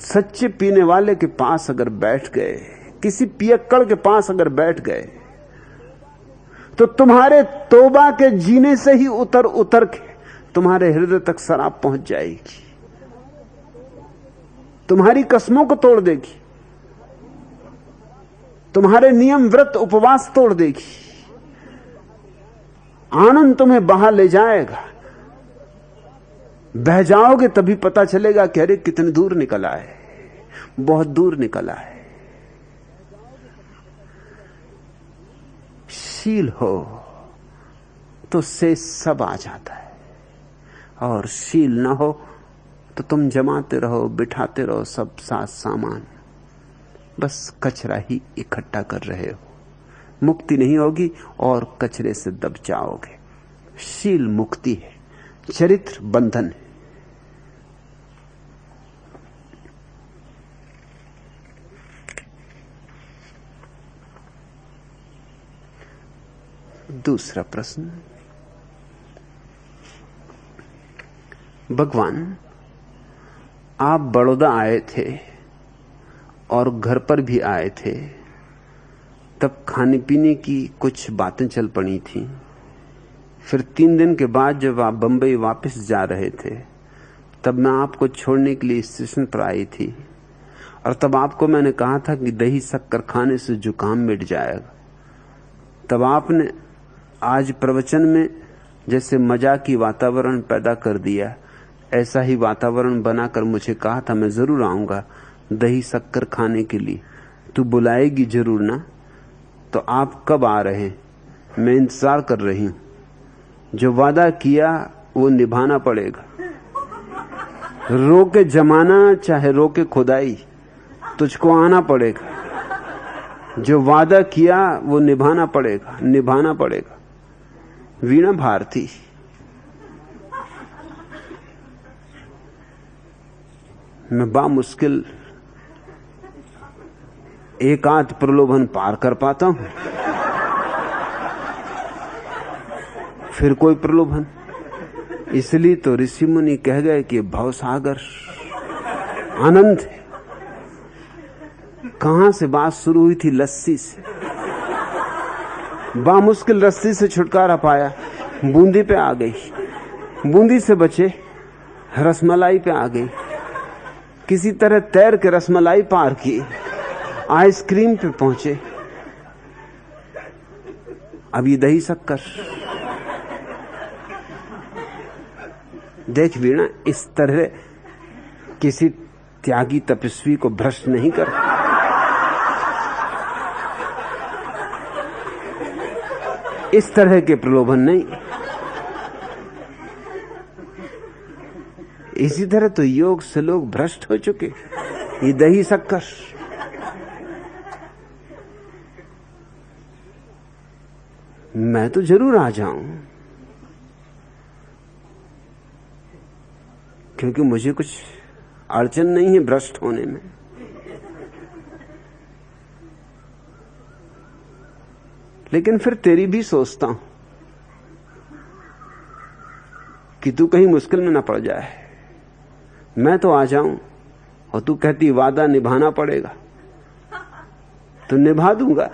सच्चे पीने वाले के पास अगर बैठ गए, किसी पियक्कड़ के पास अगर बैठ गए, तो तुम्हारे तौबा के जीने से ही उतर उतर के तुम्हारे हृदय तक शराब पहुंच जाएगी, तुम्हारी कसमों को तोड़ देगी, तुम्हारे नियम व्रत उपवास तोड़ देगी। आनंद तुम्हें बहा ले जाएगा। बह जाओगे तभी पता चलेगा कि अरे कितने दूर निकला है, बहुत दूर निकला है। शील हो तो से सब आ जाता है, और शील ना हो तो तुम जमाते रहो, बिठाते रहो सब साथ सामान, बस कचरा ही इकट्ठा कर रहे हो। मुक्ति नहीं होगी और कचरे से दब जाओगे। शील मुक्ति है, चरित्र बंधन है। दूसरा प्रश्न, भगवान आप बड़ौदा आए थे और घर पर भी आए थे, तब खाने पीने की कुछ बातें चल पड़ी थी। फिर 3 दिन के बाद जब आप बंबई वापस जा रहे थे, तब मैं आपको छोड़ने के लिए स्टेशन पर आई थी, और तब आपको मैंने कहा था कि दही शक्कर खाने से जुकाम मिट जाएगा। तब आपने आज प्रवचन में जैसे मजाकी वातावरण पैदा कर दिया, ऐसा ही वातावरण बनाकर मुझे कहा था मैं जरूर आऊंगा दही शक्कर खाने के लिए, तू बुलाएगी जरूर ना। तो आप कब आ रहे हैं? मैं इंतजार कर रही हूं। जो वादा किया वो निभाना पड़ेगा। रोके जमाना चाहे रोके खुदाई, तुझको आना पड़ेगा। जो वादा किया वो निभाना पड़ेगा, निभाना पड़ेगा। वीणा भारती। मैं बामुश्किल एक आध प्रलोभन पार कर पाता हूं, फिर कोई प्रलोभन। इसलिए तो ऋषि मुनि कह गए कि भवसागर आनंद है। कहां से बात शुरू हुई थी? लस्सी से। बामुश्किल रस्सी से छुटकारा पाया, बूंदी पे आ गई। बूंदी से बचे, रसमलाई पे आ गई। किसी तरह तैर के रसमलाई पार की, आइसक्रीम पे पहुंचे। अब ये दही शक्कर। देख वीणा, इस तरह किसी त्यागी तपस्वी को भ्रष्ट नहीं कर। इस तरह के प्रलोभन नहीं। इसी तरह तो योग से लोग भ्रष्ट हो चुके। ये दही शक्कर। मैं तो जरूर आ जाऊं, क्योंकि मुझे कुछ अड़चन नहीं है भ्रष्ट होने में। लेकिन फिर तेरी भी सोचता हूं कि तू कहीं मुश्किल में ना पड़ जाए। मैं तो आ जाऊं और तू कहती वादा निभाना पड़ेगा, तो निभा दूंगा।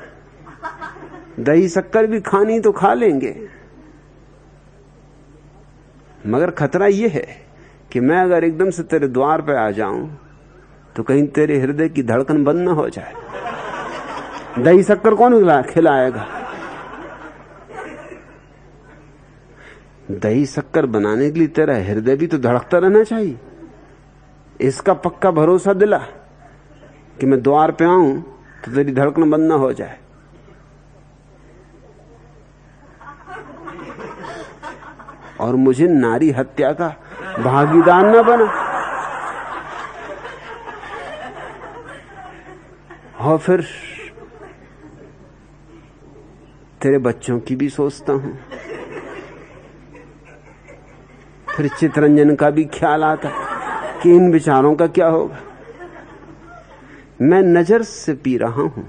दही शक्कर भी खानी तो खा लेंगे, मगर खतरा यह है कि मैं अगर एकदम से तेरे द्वार पे आ जाऊं तो कहीं तेरे हृदय की धड़कन बंद ना हो जाए। दही शक्कर कौन खिलाएगा? दही शक्कर बनाने के लिए तेरा हृदय भी तो धड़कता रहना चाहिए। इसका पक्का भरोसा दिला कि मैं द्वार पे आऊं तो तेरी धड़कन बंद ना हो जाए। और मुझे नारी हत्या का भागीदार न बना। और फिर तेरे बच्चों की भी सोचता हूं, फिर चितरंजन का भी ख्याल आता कि इन विचारों का क्या होगा। मैं नजर से पी रहा हूं,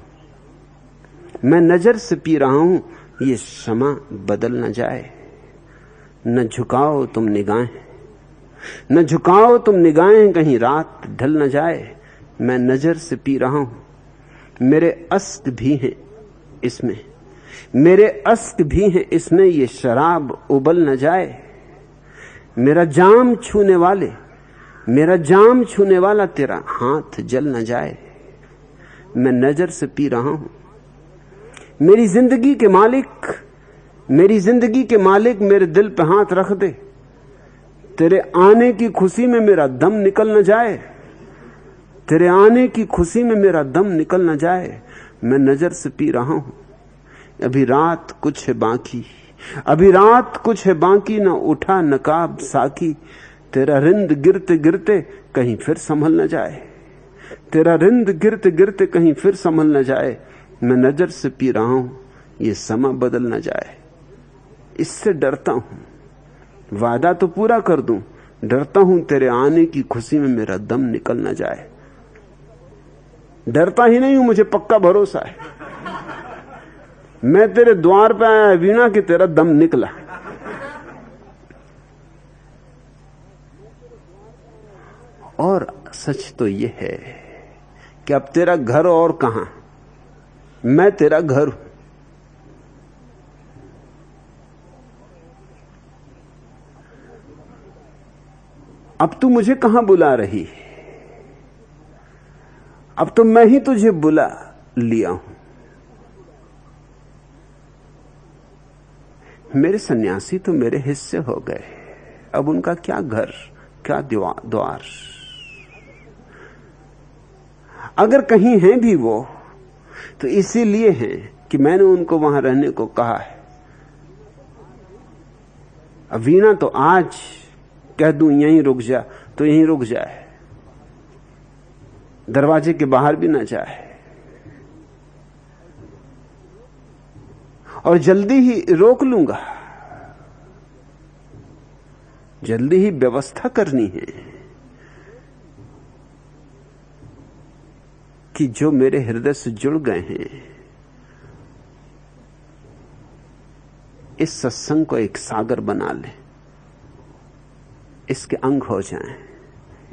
मैं नजर से पी रहा हूं, ये क्षमा बदल न जाए। न झुकाओ तुम निगाहें, न झुकाओ तुम निगाहें, कहीं रात ढल न जाए। मैं नजर से पी रहा हूं, मेरे अश्क भी हैं इसमें, मेरे अश्क भी हैं इसमें, ये शराब उबल न जाए। मेरा जाम छूने वाले, मेरा जाम छूने वाला तेरा हाथ जल न जाए। मैं नजर से पी रहा हूं। मेरी जिंदगी के मालिक, मेरी जिंदगी के मालिक, मेरे दिल पे हाथ रख दे। तेरे आने की खुशी में मेरा दम निकल न जाए, तेरे आने की खुशी में मेरा दम निकल न जाए। मैं नजर से पी रहा हूं। अभी रात कुछ है बाकी, अभी रात कुछ है बाकी, न उठा नकाब साकी। तेरा रिंद गिरते गिरते कहीं फिर संभल न जाए, तेरा रिंद गिरते गिरते कहीं फिर संभल न जाए। मैं नजर से पी रहा हूं, ये समा बदल न जाए। इससे डरता हूं, वादा तो पूरा कर दूं, डरता हूं तेरे आने की खुशी में मेरा दम निकल न जाए। डरता ही नहीं हूं, मुझे पक्का भरोसा है। मैं तेरे द्वार पे आया वीणा कि तेरा दम निकला। और सच तो यह है कि अब तेरा घर और कहां, मैं तेरा घर हूं। अब तू मुझे कहां बुला रही है? अब तो मैं ही तुझे बुला लिया हूं। मेरे सन्यासी तो मेरे हिस्से हो गए, अब उनका क्या घर, क्या द्वार। अगर कहीं हैं भी वो, तो इसीलिए हैं कि मैंने उनको वहां रहने को कहा है। अब वीणा तो आज कह दूं यहीं रुक जा तो यहीं रुक जाए, दरवाजे के बाहर भी ना जाए। और जल्दी ही रोक लूंगा, जल्दी ही व्यवस्था करनी है कि जो मेरे हृदय से जुड़ गए हैं, इस सत्संग को एक सागर बना लें, इसके अंग हो जाएं,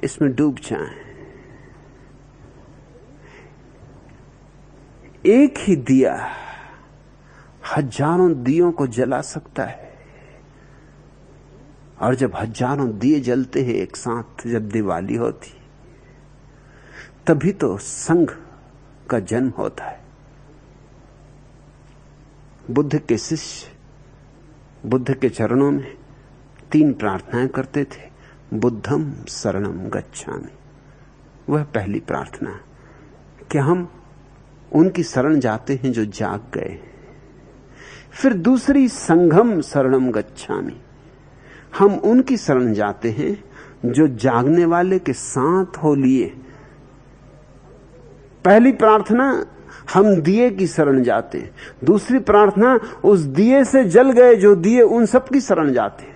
इसमें डूब जाएं। एक ही दिया हजारों दियों को जला सकता है, और जब हजारों दिए जलते हैं एक साथ, जब दिवाली होती, तभी तो संघ का जन्म होता है। बुद्ध के शिष्य बुद्ध के चरणों में 3 प्रार्थनाएं करते थे। बुद्धम शरणम गच्छामि, वह पहली प्रार्थना कि हम उनकी शरण जाते हैं जो जाग गए। फिर दूसरी संघम शरणम गच्छामि, हम उनकी शरण जाते हैं जो जागने वाले के साथ हो लिए। पहली प्रार्थना हम दिए की शरण जाते हैं, दूसरी प्रार्थना उस दिए से जल गए जो दिए, उन सब की शरण जाते हैं।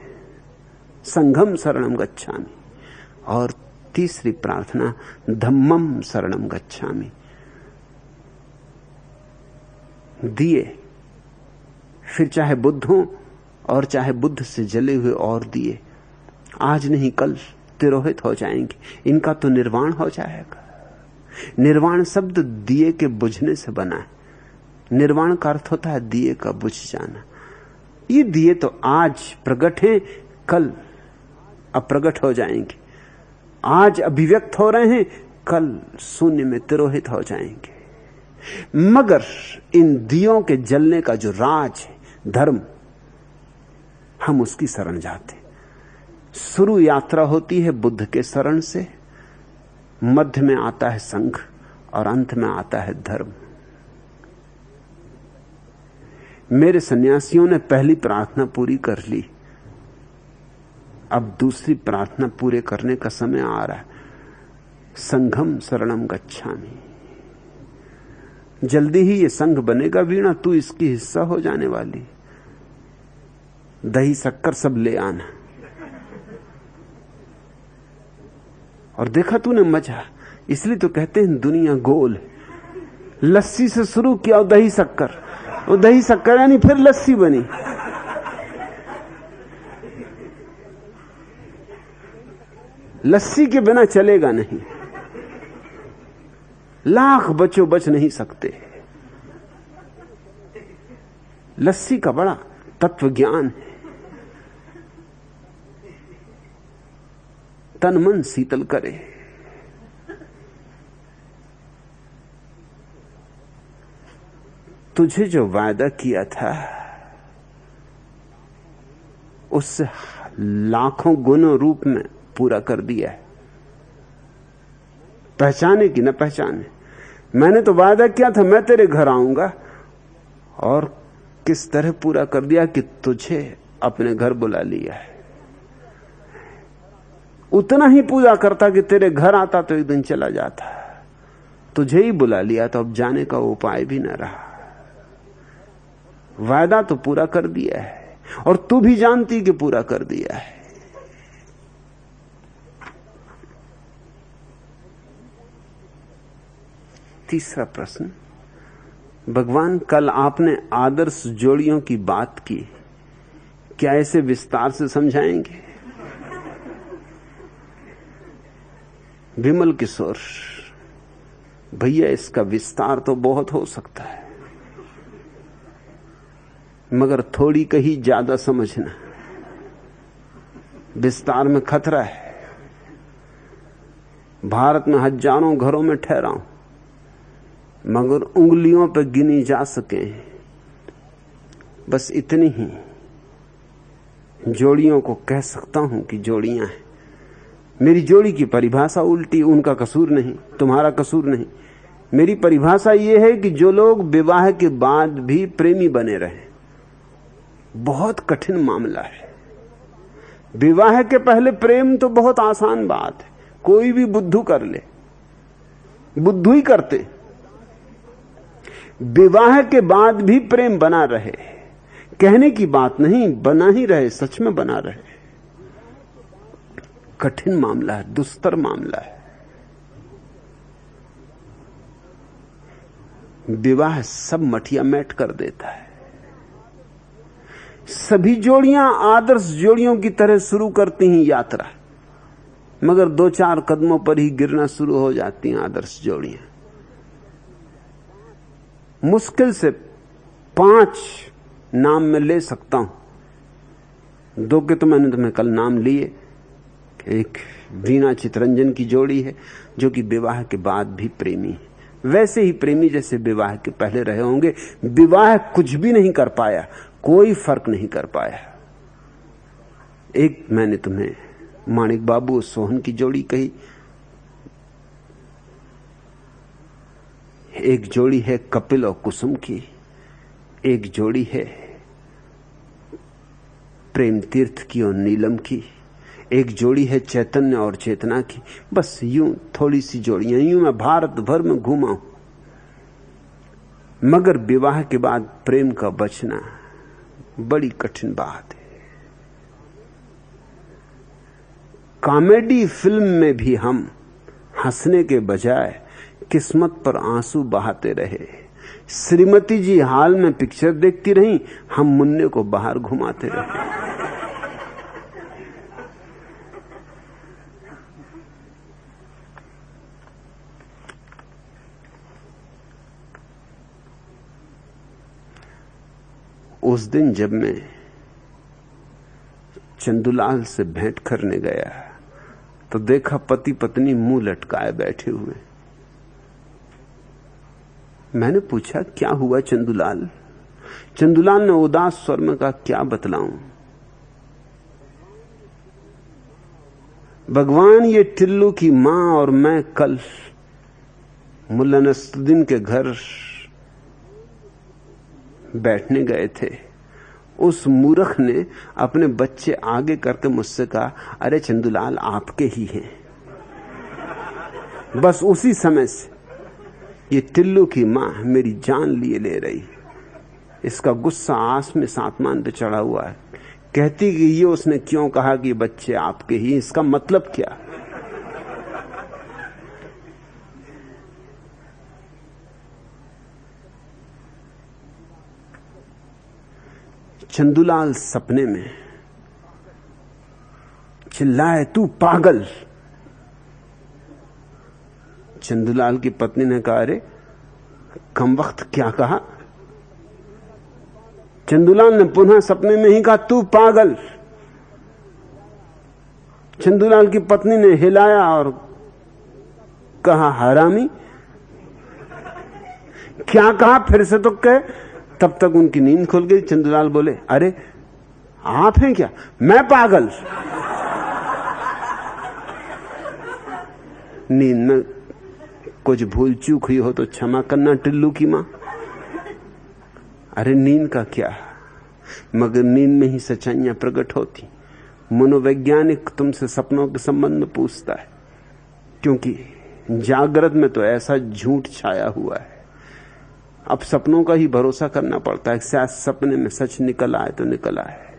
संघम शरणम गच्छामि। और तीसरी प्रार्थना धम्मम शरणम गच्छामि। दिए, फिर चाहे बुद्ध हो और चाहे बुद्ध से जले हुए और दिए, आज नहीं कल तिरोहित हो जाएंगे, इनका तो निर्वाण हो जाएगा। निर्वाण शब्द दिए के बुझने से बना है। निर्वाण का अर्थ होता है दिए का बुझ जाना। ये दिए तो आज प्रकट हैं, कल अप्रगट हो जाएंगे। आज अभिव्यक्त हो रहे हैं, कल शून्य में तिरोहित हो जाएंगे। मगर इन दियों के जलने का जो राज है, धर्म, हम उसकी शरण जाते। शुरू यात्रा होती है बुद्ध के शरण से, मध्य में आता है संघ और अंत में आता है धर्म। मेरे सन्यासियों ने पहली प्रार्थना पूरी कर ली, अब दूसरी प्रार्थना पूरे करने का समय आ रहा है। संघम शरणम गच्छामि। जल्दी ही ये संघ बनेगा वीणा, तू इसकी हिस्सा हो जाने वाली। दही शक्कर सब ले आना। और देखा तूने मजा, इसलिए तो कहते हैं दुनिया गोल। लस्सी से शुरू किया और दही शक्कर, वो दही शक्कर यानी फिर लस्सी बनी। लस्सी के बिना चलेगा नहीं, लाख बचो बच नहीं सकते। लस्सी का बड़ा तत्व ज्ञान है। तन मन शीतल करे। तुझे जो वायदा किया था उससे लाखों गुणों रूप में पूरा कर दिया है। पहचाने कि न पहचाने, मैंने तो वादा किया था मैं तेरे घर आऊंगा, और किस तरह पूरा कर दिया कि तुझे अपने घर बुला लिया है। उतना ही पूजा करता कि तेरे घर आता तो एक दिन चला जाता, तुझे ही बुला लिया तो अब जाने का उपाय भी न रहा। वादा तो पूरा कर दिया है और तू भी जानती कि पूरा कर दिया है। तीसरा प्रश्न, भगवान कल आपने आदर्श जोड़ियों की बात की, क्या इसे विस्तार से समझाएंगे? विमल किशोर, भैया इसका विस्तार तो बहुत हो सकता है, मगर थोड़ी कहीं ज्यादा समझना। विस्तार में खतरा है। भारत में हजारों घरों में ठहरा हूं, मगर उंगलियों पर गिनी जा सके बस इतनी ही जोड़ियों को कह सकता हूं कि जोड़ियां हैं। मेरी जोड़ी की परिभाषा उल्टी, उनका कसूर नहीं, तुम्हारा कसूर नहीं। मेरी परिभाषा यह है कि जो लोग विवाह के बाद भी प्रेमी बने रहे, बहुत कठिन मामला है। विवाह के पहले प्रेम तो बहुत आसान बात है, कोई भी बुद्धू कर ले, बुद्धू ही करते। विवाह के बाद भी प्रेम बना रहे, कहने की बात नहीं, बना ही रहे, सच में बना रहे। कठिन मामला है, दुस्तर मामला है। विवाह सब मठिया मैट कर देता है। सभी जोड़ियां आदर्श जोड़ियों की तरह शुरू करती हैं यात्रा, मगर 2-4 कदमों पर ही गिरना शुरू हो जाती हैं आदर्श जोड़ियां। मुश्किल से 5 नाम मैं ले सकता हूं, 2 के तो मैंने तुम्हें कल नाम लिए। एक वीणा चितरंजन की जोड़ी है जो कि विवाह के बाद भी प्रेमी है, वैसे ही प्रेमी जैसे विवाह के पहले रहे होंगे। विवाह कुछ भी नहीं कर पाया, कोई फर्क नहीं कर पाया। एक मैंने तुम्हें माणिक बाबू और सोहन की जोड़ी कही, एक जोड़ी है कपिल और कुसुम की, एक जोड़ी है प्रेम तीर्थ की और नीलम की, एक जोड़ी है चैतन्य और चेतना की। बस यूं थोड़ी सी जोड़ियां, यूं मैं भारत भर में घूमा हूं, मगर विवाह के बाद प्रेम का बचना बड़ी कठिन बात है। कॉमेडी फिल्म में भी हम हंसने के बजाय किस्मत पर आंसू बहाते रहे। श्रीमती जी हाल में पिक्चर देखती रहीं, हम मुन्ने को बाहर घुमाते रहे। उस दिन जब मैं चंदूलाल से भेंट करने गया तो देखा पति पत्नी मुंह लटकाए बैठे हुए। मैंने पूछा, क्या हुआ चंदूलाल? चंदूलाल ने उदास स्वर में कहा, क्या बतलाऊं भगवान, ये टिल्लू की मां और मैं कल मुल्ला नसरुद्दीन के घर बैठने गए थे। उस मूर्ख ने अपने बच्चे आगे करके मुझसे कहा, अरे चंदूलाल आपके ही हैं। बस उसी समय से ये टिल्लू की मां मेरी जान लिए ले रही। इसका गुस्सा आसमान सातमान पे चढ़ा हुआ है। कहती कि ये उसने क्यों कहा कि बच्चे आपके ही, इसका मतलब क्या? चंदूलाल सपने में चिल्लाए, तू पागल। चंदूलाल की पत्नी ने कहा, अरे कम वक्त क्या कहा? चंदूलाल ने पुनः सपने में ही कहा, तू पागल। चंदूलाल की पत्नी ने हिलाया और कहा, हरामी। क्या कहा? फिर से तो कहे। तब तक उनकी नींद खुल गई। चंदूलाल बोले, अरे आप हैं क्या? मैं पागल। नींद में कुछ भूल चूक हुई हो तो क्षमा करना टिल्लू की मां। अरे नींद का क्या, मगर नींद में ही सच्चाइयां प्रकट होती। मनोवैज्ञानिक तुमसे सपनों के संबंध में पूछता है, क्योंकि जागृत में तो ऐसा झूठ छाया हुआ है। अब सपनों का ही भरोसा करना पड़ता है। शायद सपने में सच निकल आए तो निकल आए।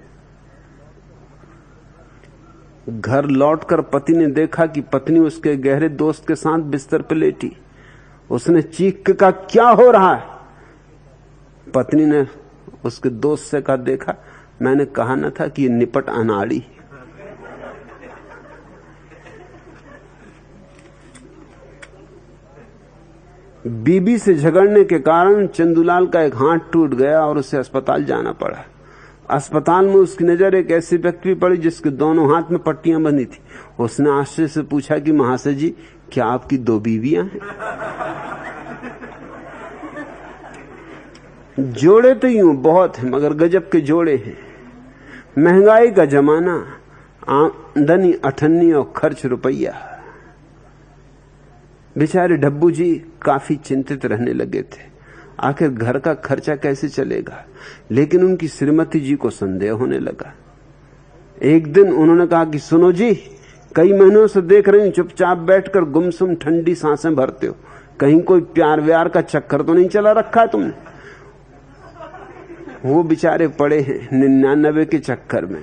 घर लौटकर पति ने देखा कि पत्नी उसके गहरे दोस्त के साथ बिस्तर पर लेटी। उसने चीख के कहा, क्या हो रहा है? पत्नी ने उसके दोस्त से कहा, देखा मैंने कहा ना था कि ये निपट अनाड़ी। बीबी से झगड़ने के कारण चंदूलाल का एक हाथ टूट गया और उसे अस्पताल जाना पड़ा। अस्पताल में उसकी नजर एक ऐसे व्यक्ति पड़ी जिसके दोनों हाथ में पट्टियां बंधी थी। उसने आश्चर्य से पूछा कि महाशय जी, क्या आपकी दो बीवियां हैं? जोड़े तो यूं बहुत हैं, मगर गजब के जोड़े हैं। महंगाई का जमाना, आमदनी अठन्नी और खर्च रुपया। बेचारे डब्बू जी काफी चिंतित रहने लगे थे। आखिर घर का खर्चा कैसे चलेगा? लेकिन उनकी श्रीमती जी को संदेह होने लगा। एक दिन उन्होंने कहा कि सुनो जी, कई महीनों से देख रही हूं चुपचाप बैठकर गुमसुम ठंडी सांसें भरते हो। कहीं कोई प्यार व्यार का चक्कर तो नहीं चला रखा है तुमने? वो बेचारे पड़े हैं 99 के चक्कर में,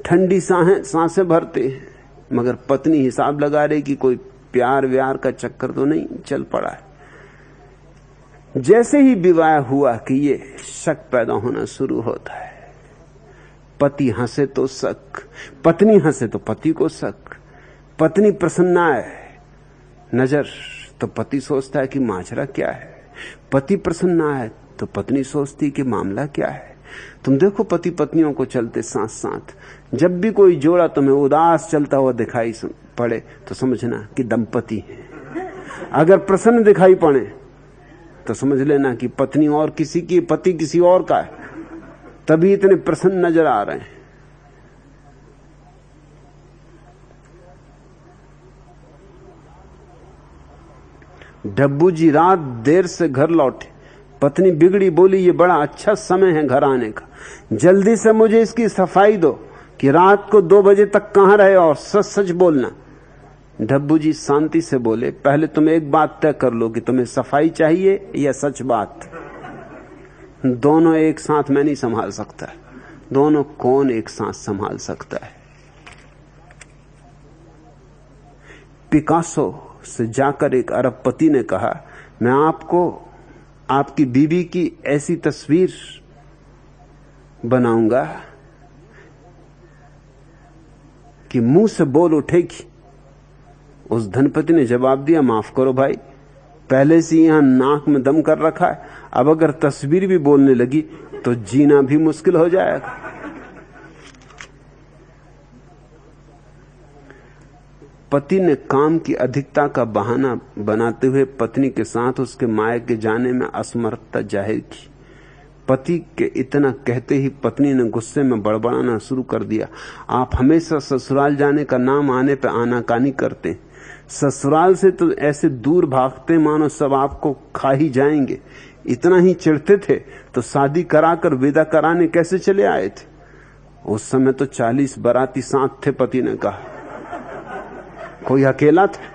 ठंडी सांसें भरते हैं, मगर पत्नी हिसाब लगा रही कि कोई प्यार व्यार का चक्कर तो नहीं चल पड़ा है। जैसे ही विवाह हुआ कि ये शक पैदा होना शुरू होता है। पति हंसे तो शक, पत्नी हंसे तो पति को शक। पत्नी प्रसन्न आए नजर तो पति सोचता है कि माजरा क्या है। पति प्रसन्न आए तो पत्नी सोचती कि मामला क्या है। तुम देखो पति पत्नियों को चलते साथ साथ। जब भी कोई जोड़ा तुम्हें उदास चलता हुआ दिखाई पड़े तो समझना कि दंपति है। अगर प्रसन्न दिखाई पड़े तो समझ लेना कि पत्नी और किसी की, पति किसी और का है, तभी इतने प्रसन्न नजर आ रहे हैं। डब्बू जी रात देर से घर लौटे। पत्नी बिगड़ी, बोली, ये बड़ा अच्छा समय है घर आने का, जल्दी से मुझे इसकी सफाई दो कि रात को 2 बजे तक कहां रहे, और सच सच बोलना। डब्बू जी शांति से बोले, पहले तुम एक बात तय कर लो कि तुम्हें सफाई चाहिए या सच बात। दोनों एक साथ मैं नहीं संभाल सकता। दोनों कौन एक साथ संभाल सकता है? पिकासो से जाकर एक अरबपति ने कहा, मैं आपको आपकी बीवी की ऐसी तस्वीर बनाऊंगा कि मुंह से बोल उठेगी। उस धनपति ने जवाब दिया, माफ करो भाई, पहले से यहां नाक में दम कर रखा है, अब अगर तस्वीर भी बोलने लगी तो जीना भी मुश्किल हो जाएगा। पति ने काम की अधिकता का बहाना बनाते हुए पत्नी के साथ उसके मायके जाने में असमर्थता जाहिर की। पति के इतना कहते ही पत्नी ने गुस्से में बड़बड़ाना शुरू कर दिया, आप हमेशा ससुराल जाने का नाम आने पे आनाकानी करते, ससुराल से तो ऐसे दूर भागते मानो सब आपको खा ही जाएंगे। इतना ही चिढ़ते थे तो शादी कराकर विदा कराने कैसे चले आए थे? उस समय तो 40 बाराती साथ थे, पति ने कहा, कोई अकेला था?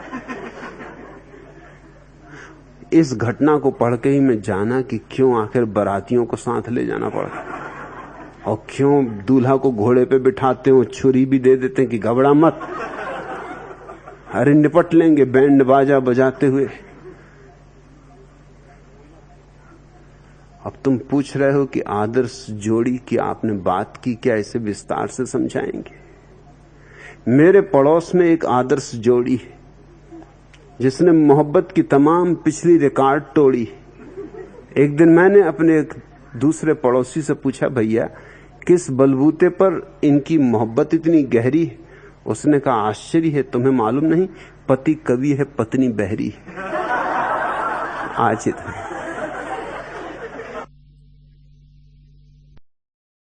इस घटना को पढ़ के ही मैं जाना कि क्यों आखिर बारातियों को साथ ले जाना पड़ा, और क्यों दूल्हा को घोड़े पे बिठाते हो, छुरी भी दे देते हैं कि घबरा मत, अरे निपट लेंगे बैंड बाजा बजाते हुए। अब तुम पूछ रहे हो कि आदर्श जोड़ी की आपने बात की क्या, इसे विस्तार से समझाएंगे। मेरे पड़ोस में एक आदर्श जोड़ी है जिसने मोहब्बत की तमाम पिछली रिकॉर्ड तोड़ी। एक दिन मैंने अपने एक दूसरे पड़ोसी से पूछा, भैया किस बलबूते पर इनकी मोहब्बत इतनी गहरी है? उसने कहा, आश्चर्य है, तुम्हें मालूम नहीं, पति कवि है, पत्नी बहरी है। आज इतना।